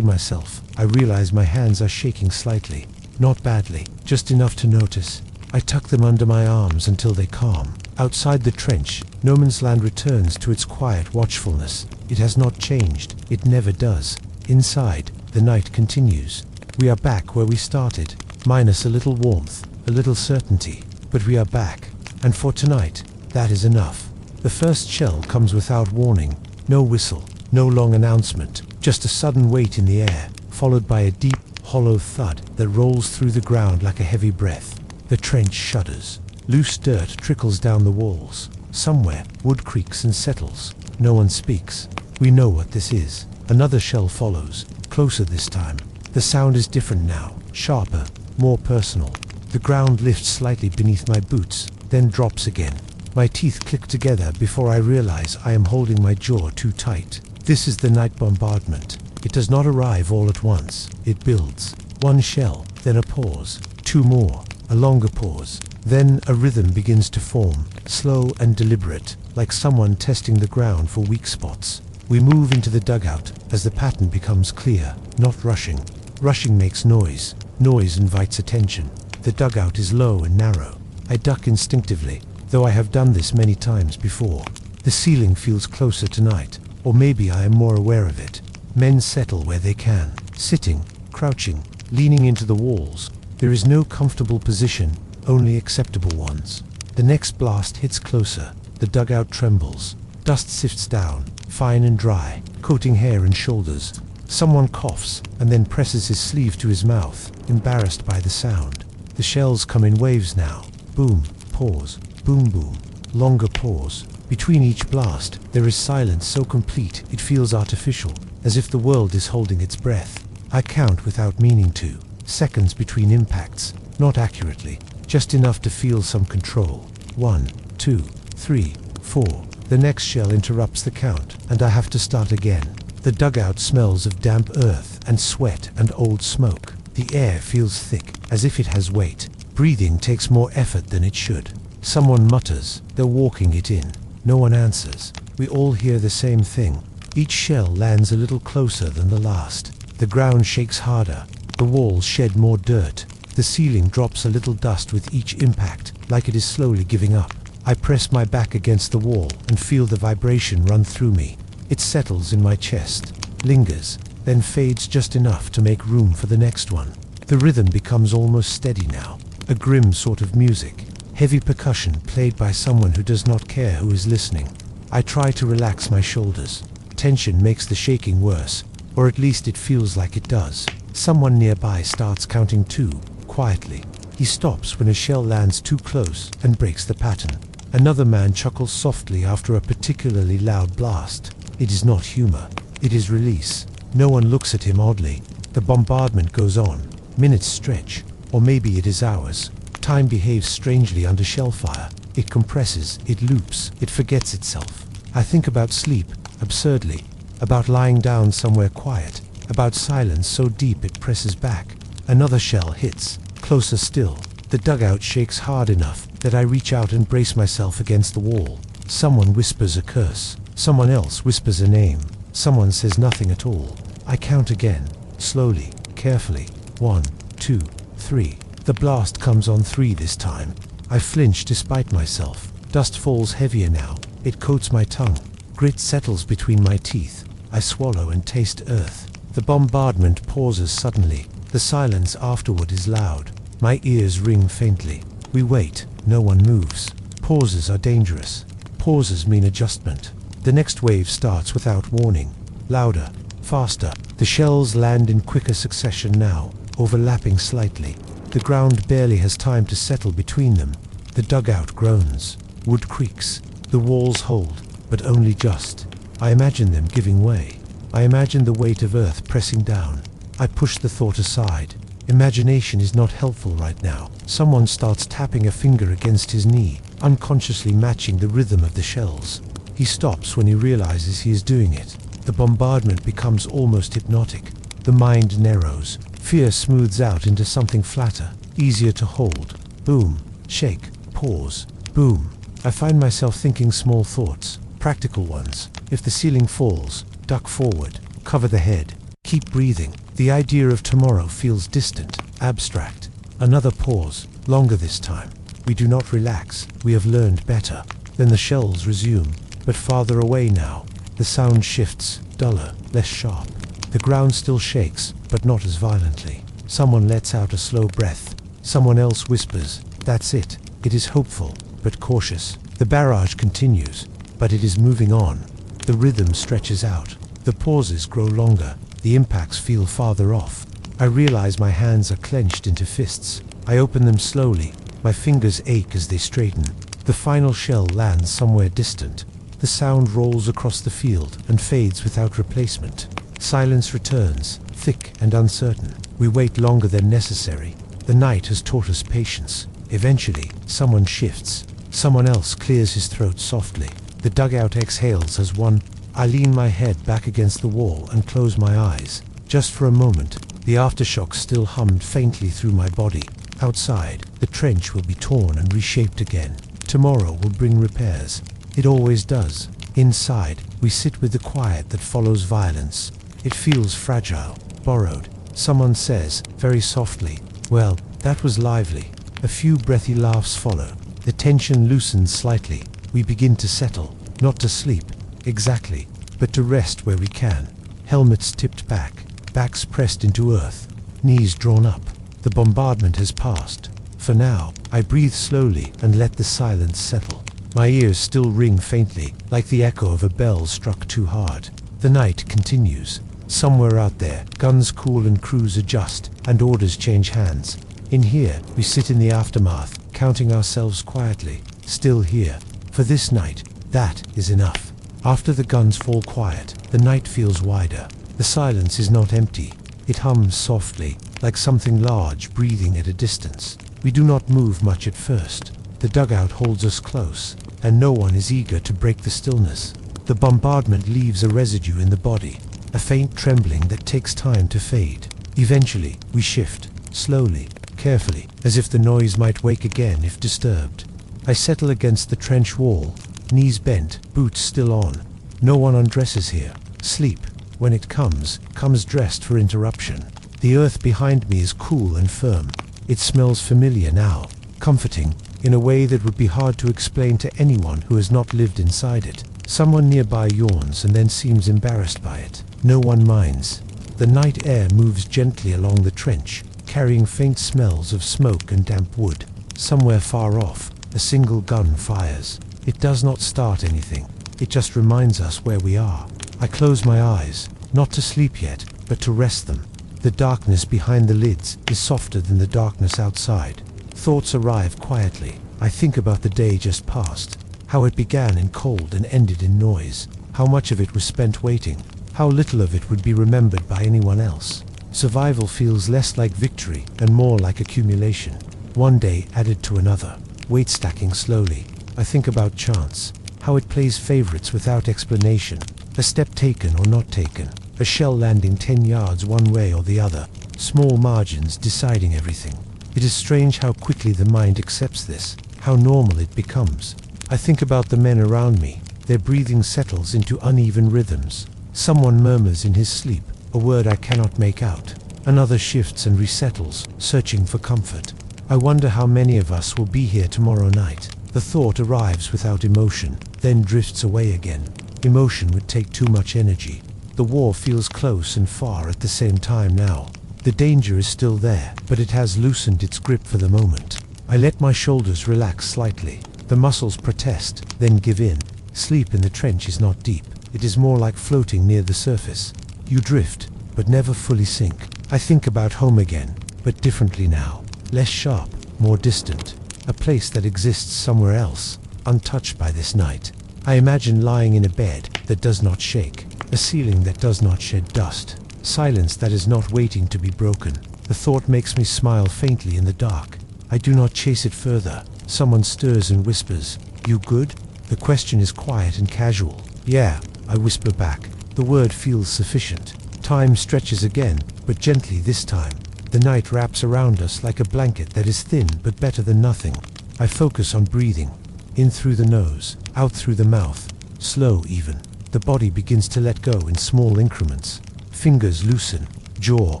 myself, I realize my hands are shaking slightly. Not badly, just enough to notice. I tuck them under my arms until they calm. Outside the trench, no man's land returns to its quiet watchfulness. It has not changed. It never does. Inside, the night continues. We are back where we started, minus a little warmth, a little certainty. But we are back, and for tonight, that is enough. The first shell comes without warning. No whistle, no long announcement, just a sudden weight in the air, followed by a deep, hollow thud that rolls through the ground like a heavy breath. The trench shudders. Loose dirt trickles down the walls. Somewhere, wood creaks and settles. No one speaks. We know what this is. Another shell follows, closer this time. The sound is different now, sharper, more personal. The ground lifts slightly beneath my boots, then drops again. My teeth click together before I realize I am holding my jaw too tight. This is the night bombardment. It does not arrive all at once. It builds. One shell, then a pause. Two more, a longer pause. Then a rhythm begins to form, slow and deliberate, like someone testing the ground for weak spots. We move into the dugout as the pattern becomes clear, not rushing. Rushing makes noise. Noise invites attention. The dugout is low and narrow. I duck instinctively, though I have done this many times before. The ceiling feels closer tonight, or maybe I am more aware of it. Men settle where they can, sitting, crouching, leaning into the walls. There is no comfortable position, only acceptable ones. The next blast hits closer. The dugout trembles. Dust sifts down, fine and dry, coating hair and shoulders. Someone coughs and then presses his sleeve to his mouth, embarrassed by the sound. The shells come in waves now. Boom, pause, boom boom, longer pause. Between each blast, there is silence so complete it feels artificial, as if the world is holding its breath. I count without meaning to. Seconds between impacts, not accurately, just enough to feel some control. 1, 2, 3, 4. The next shell interrupts the count, and I have to start again. The dugout smells of damp earth and sweat and old smoke. The air feels thick, as if it has weight. Breathing takes more effort than it should. Someone mutters, they're walking it in. No one answers. We all hear the same thing. Each shell lands a little closer than the last. The ground shakes harder. The walls shed more dirt. The ceiling drops a little dust with each impact, like it is slowly giving up. I press my back against the wall and feel the vibration run through me. It settles in my chest, lingers, then fades just enough to make room for the next one. The rhythm becomes almost steady now, a grim sort of music, heavy percussion played by someone who does not care who is listening. I try to relax my shoulders. Tension makes the shaking worse, or at least it feels like it does. Someone nearby starts counting 2, quietly. He stops when a shell lands too close and breaks the pattern. Another man chuckles softly after a particularly loud blast. It is not humor, it is release. No one looks at him oddly. The bombardment goes on. Minutes stretch, or maybe it is hours. Time behaves strangely under shellfire. It compresses, it loops, it forgets itself. I think about sleep, absurdly, about lying down somewhere quiet, about silence so deep it presses back. Another shell hits, closer still. The dugout shakes hard enough that I reach out and brace myself against the wall. Someone whispers a curse. Someone else whispers a name. Someone says nothing at all. I count again, slowly, carefully. 1, 2, 3. The blast comes on 3 this time. I flinch despite myself. Dust falls heavier now. It coats my tongue. Grit settles between my teeth. I swallow and taste earth. The bombardment pauses suddenly. The silence afterward is loud. My ears ring faintly. We wait. No one moves. Pauses are dangerous. Pauses mean adjustment. The next wave starts without warning. Louder, faster. The shells land in quicker succession now, overlapping slightly. The ground barely has time to settle between them. The dugout groans. Wood creaks. The walls hold, but only just. I imagine them giving way. I imagine the weight of earth pressing down. I push the thought aside. Imagination is not helpful right now. Someone starts tapping a finger against his knee. unconsciously matching the rhythm of the shells. He stops when he realizes he is doing it. The bombardment becomes almost hypnotic. The mind narrows. Fear smooths out into something flatter, easier to hold. Boom, shake, pause, boom. I find myself thinking small thoughts, practical ones. If the ceiling falls, duck forward, cover the head, keep breathing. The idea of tomorrow feels distant, abstract. Another pause, longer this time. We do not relax. We have learned better. Then the shells resume, but farther away now. The sound shifts, duller, less sharp. The ground still shakes, but not as violently. Someone lets out a slow breath. Someone else whispers, "That's it." It is hopeful, but cautious. The barrage continues, but it is moving on. The rhythm stretches out. The pauses grow longer. The impacts feel farther off. I realize my hands are clenched into fists. I open them slowly. My fingers ache as they straighten. The final shell lands somewhere distant. The sound rolls across the field and fades without replacement. Silence returns, thick and uncertain. We wait longer than necessary. The night has taught us patience. Eventually, someone shifts. Someone else clears his throat softly. The dugout exhales as one. I lean my head back against the wall and close my eyes. Just for a moment, the aftershocks still hummed faintly through my body. Outside, the trench will be torn and reshaped again. Tomorrow will bring repairs. It always does. Inside, we sit with the quiet that follows violence. It feels fragile, borrowed. Someone says, very softly, "Well, that was lively." A few breathy laughs follow. The tension loosens slightly. We begin to settle, not to sleep, exactly, but to rest where we can. Helmets tipped back, backs pressed into earth, knees drawn up. The bombardment has passed. For now, I breathe slowly and let the silence settle. My ears still ring faintly, like the echo of a bell struck too hard. The night continues. Somewhere out there, guns cool and crews adjust, and orders change hands. In here, we sit in the aftermath, counting ourselves quietly, still here. For this night, that is enough. After the guns fall quiet, the night feels wider. The silence is not empty. It hums softly, like something large breathing at a distance. We do not move much at first. The dugout holds us close, and no one is eager to break the stillness. The bombardment leaves a residue in the body, a faint trembling that takes time to fade. Eventually, we shift, slowly, carefully, as if the noise might wake again if disturbed. I settle against the trench wall, knees bent, boots still on. No one undresses here. Sleep, when it comes dressed for interruption. The earth behind me is cool and firm. It smells familiar now, comforting, in a way that would be hard to explain to anyone who has not lived inside it. Someone nearby yawns and then seems embarrassed by it. No one minds. The night air moves gently along the trench, carrying faint smells of smoke and damp wood. Somewhere far off, a single gun fires. It does not start anything. It just reminds us where we are. I close my eyes, not to sleep yet, but to rest them. The darkness behind the lids is softer than the darkness outside. Thoughts arrive quietly. I think about the day just past, how it began in cold and ended in noise, how much of it was spent waiting, how little of it would be remembered by anyone else. Survival feels less like victory and more like accumulation. One day added to another, weight stacking slowly. I think about chance, how it plays favorites without explanation, a step taken or not taken, a shell landing 10 yards one way or the other, small margins deciding everything. It is strange how quickly the mind accepts this, how normal it becomes. I think about the men around me. Their breathing settles into uneven rhythms. Someone murmurs in his sleep, a word I cannot make out. Another shifts and resettles, searching for comfort. I wonder how many of us will be here tomorrow night. The thought arrives without emotion, then drifts away again. Emotion would take too much energy. The war feels close and far at the same time now. The danger is still there, but it has loosened its grip for the moment. I let my shoulders relax slightly. The muscles protest, then give in. Sleep in the trench is not deep. It is more like floating near the surface. You drift, but never fully sink. I think about home again, but differently now. Less sharp, more distant. A place that exists somewhere else, untouched by this night. I imagine lying in a bed that does not shake, a ceiling that does not shed dust, silence that is not waiting to be broken. The thought makes me smile faintly in the dark. I do not chase it further. Someone stirs and whispers, "You good?" The question is quiet and casual. "Yeah," I whisper back. The word feels sufficient. Time stretches again, but gently this time. The night wraps around us like a blanket that is thin but better than nothing. I focus on breathing. In through the nose, out through the mouth. Slow even. The body begins to let go in small increments. Fingers loosen. Jaw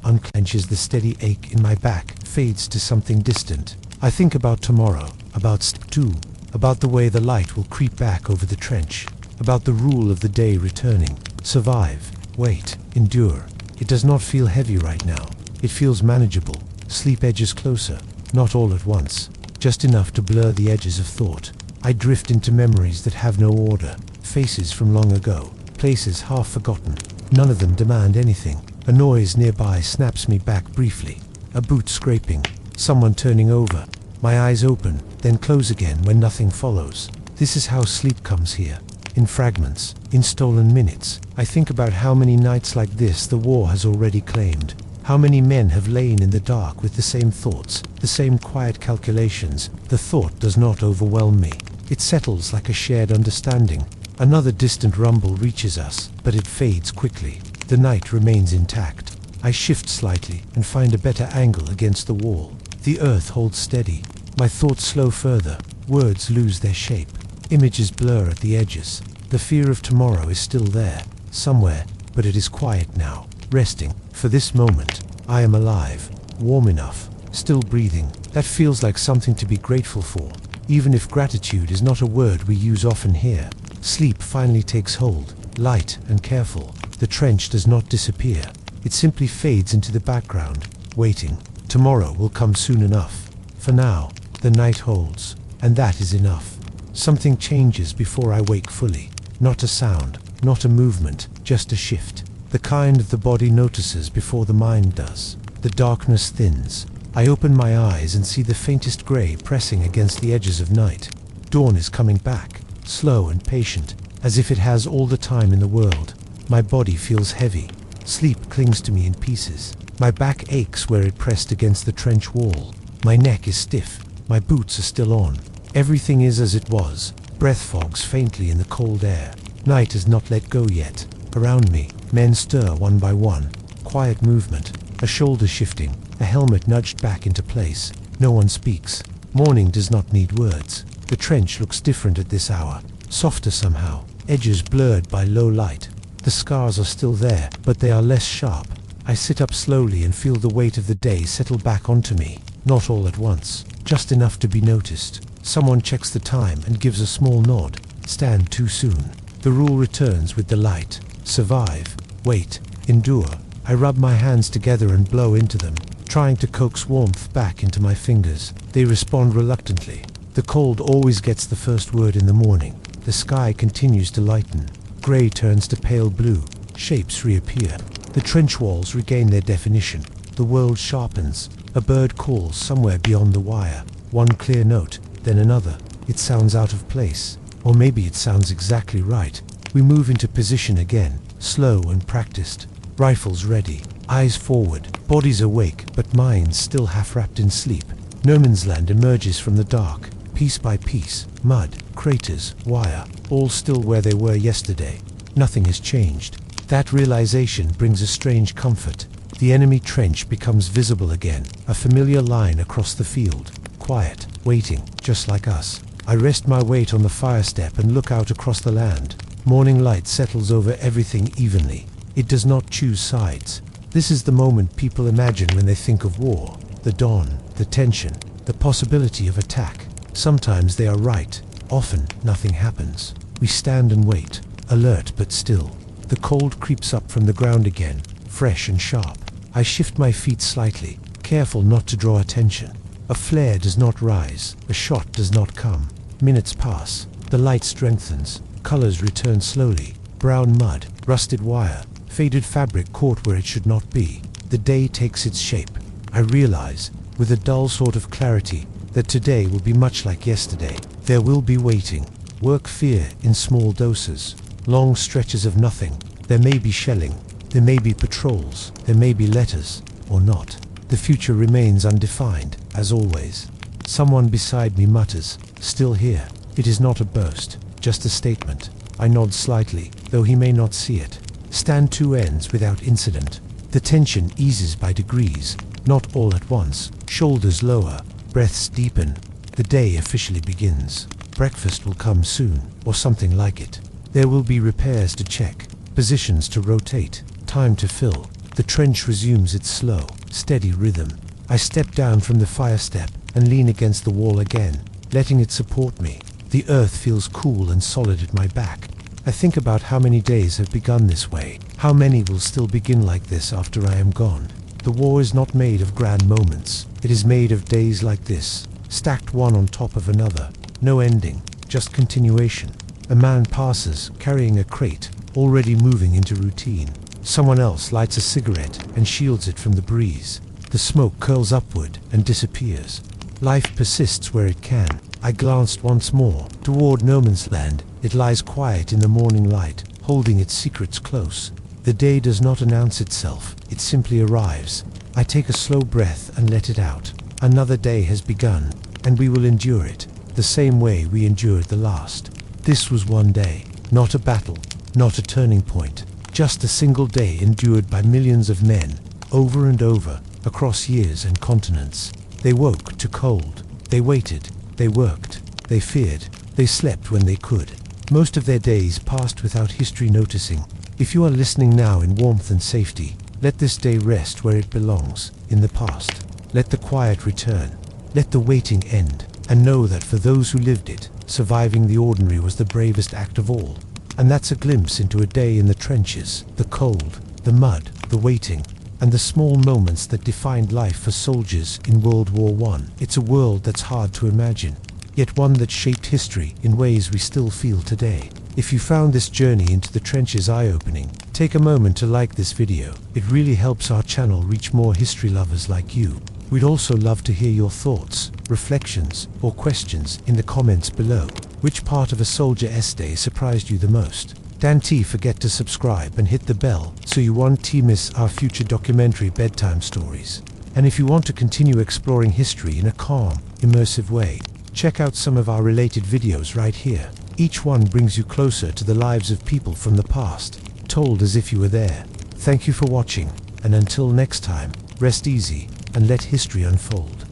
unclenches. The steady ache in my back fades to something distant. I think about tomorrow, about step 2, about the way the light will creep back over the trench, about the rule of the day returning. Survive, wait, endure. It does not feel heavy right now. It feels manageable. Sleep edges closer, not all at once, just enough to blur the edges of thought. I drift into memories that have no order, faces from long ago, places half forgotten. None of them demand anything. A noise nearby snaps me back briefly. A boot scraping, someone turning over. My eyes open, then close again when nothing follows. This is how sleep comes here. In fragments, in stolen minutes. I think about how many nights like this the war has already claimed. How many men have lain in the dark with the same thoughts, the same quiet calculations. The thought does not overwhelm me. It settles like a shared understanding. Another distant rumble reaches us, but it fades quickly. The night remains intact. I shift slightly and find a better angle against the wall. The earth holds steady. My thoughts slow further. Words lose their shape. Images blur at the edges. The fear of tomorrow is still there, somewhere, but it is quiet now, resting. For this moment, I am alive, warm enough, still breathing. That feels like something to be grateful for, even if gratitude is not a word we use often here. Sleep finally takes hold, light and careful. The trench does not disappear. It simply fades into the background, waiting. Tomorrow will come soon enough. For now, the night holds, and that is enough. Something changes before I wake fully. Not a sound, not a movement, just a shift. The kind the body notices before the mind does. The darkness thins. I open my eyes and see the faintest gray pressing against the edges of night. Dawn is coming back, slow and patient, as if it has all the time in the world. My body feels heavy. Sleep clings to me in pieces. My back aches where it pressed against the trench wall. My neck is stiff. My boots are still on. Everything is as it was. Breath fogs faintly in the cold air. Night has not let go yet. Around me, men stir one by one. Quiet movement. A shoulder shifting. A helmet nudged back into place. No one speaks. Morning does not need words. The trench looks different at this hour. Softer somehow. Edges blurred by low light. The scars are still there, but they are less sharp. I sit up slowly and feel the weight of the day settle back onto me. Not all at once. Just enough to be noticed. Someone checks the time and gives a small nod. Stand too soon. The rule returns with the light. Survive. Wait. Endure. I rub my hands together and blow into them, trying to coax warmth back into my fingers. They respond reluctantly. The cold always gets the first word in the morning. The sky continues to lighten. Grey turns to pale blue. Shapes reappear. The trench walls regain their definition. The world sharpens. A bird calls somewhere beyond the wire. One clear note, then another. It sounds out of place. Or maybe it sounds exactly right. We move into position again, slow and practiced. Rifles ready, eyes forward, bodies awake, but minds still half wrapped in sleep. No man's land emerges from the dark, piece by piece. Mud, craters, wire, all still where they were yesterday. Nothing has changed. That realization brings a strange comfort. The enemy trench becomes visible again, a familiar line across the field. Quiet, waiting, just like us. I rest my weight on the fire step and look out across the land. Morning light settles over everything evenly. It does not choose sides. This is the moment people imagine when they think of war. The dawn, the tension, the possibility of attack. Sometimes they are right. Often, nothing happens. We stand and wait, alert but still. The cold creeps up from the ground again, fresh and sharp. I shift my feet slightly, careful not to draw attention. A flare does not rise, a shot does not come. Minutes pass, the light strengthens, colors return slowly. Brown mud, rusted wire, faded fabric caught where it should not be. The day takes its shape. I realize, with a dull sort of clarity, that today will be much like yesterday. There will be waiting, work fear in small doses, long stretches of nothing. There may be shelling, there may be patrols, there may be letters, or not. The future remains undefined, as always. Someone beside me mutters, "Still here." It is not a boast, just a statement. I nod slightly, though he may not see it. Stand 2 ends without incident. The tension eases by degrees, not all at once. Shoulders lower, breaths deepen. The day officially begins. Breakfast will come soon, or something like it. There will be repairs to check, positions to rotate, time to fill. The trench resumes its slow, steady rhythm. I step down from the fire step and lean against the wall again, letting it support me. The earth feels cool and solid at my back. I think about how many days have begun this way. How many will still begin like this after I am gone? The war is not made of grand moments. It is made of days like this, stacked one on top of another. No ending, just continuation. A man passes, carrying a crate, already moving into routine. Someone else lights a cigarette and shields it from the breeze. The smoke curls upward and disappears. Life persists where it can. I glanced once more toward no man's land. It lies quiet in the morning light, holding its secrets close. The day does not announce itself, it simply arrives. I take a slow breath and let it out. Another day has begun, and we will endure it, the same way we endured the last. This was one day, not a battle, not a turning point, just a single day endured by millions of men, over and over, across years and continents. They woke to cold, they waited, they worked, they feared, they slept when they could. Most of their days passed without history noticing. If you are listening now in warmth and safety, let this day rest where it belongs, in the past. Let the quiet return, let the waiting end, and know that for those who lived it, surviving the ordinary was the bravest act of all. And that's a glimpse into a day in the trenches, the cold, the mud, the waiting, and the small moments that defined life for soldiers in World War I. It's a world that's hard to imagine, yet one that shaped history in ways we still feel today. If you found this journey into the trenches eye-opening, take a moment to like this video. It really helps our channel reach more history lovers like you. We'd also love to hear your thoughts, reflections, or questions in the comments below. Which part of a soldier's day surprised you the most? Don't forget to subscribe and hit the bell so you won't miss our future documentary bedtime stories. And if you want to continue exploring history in a calm, immersive way, check out some of our related videos right here. Each one brings you closer to the lives of people from the past, told as if you were there. Thank you for watching, and until next time, rest easy and let history unfold.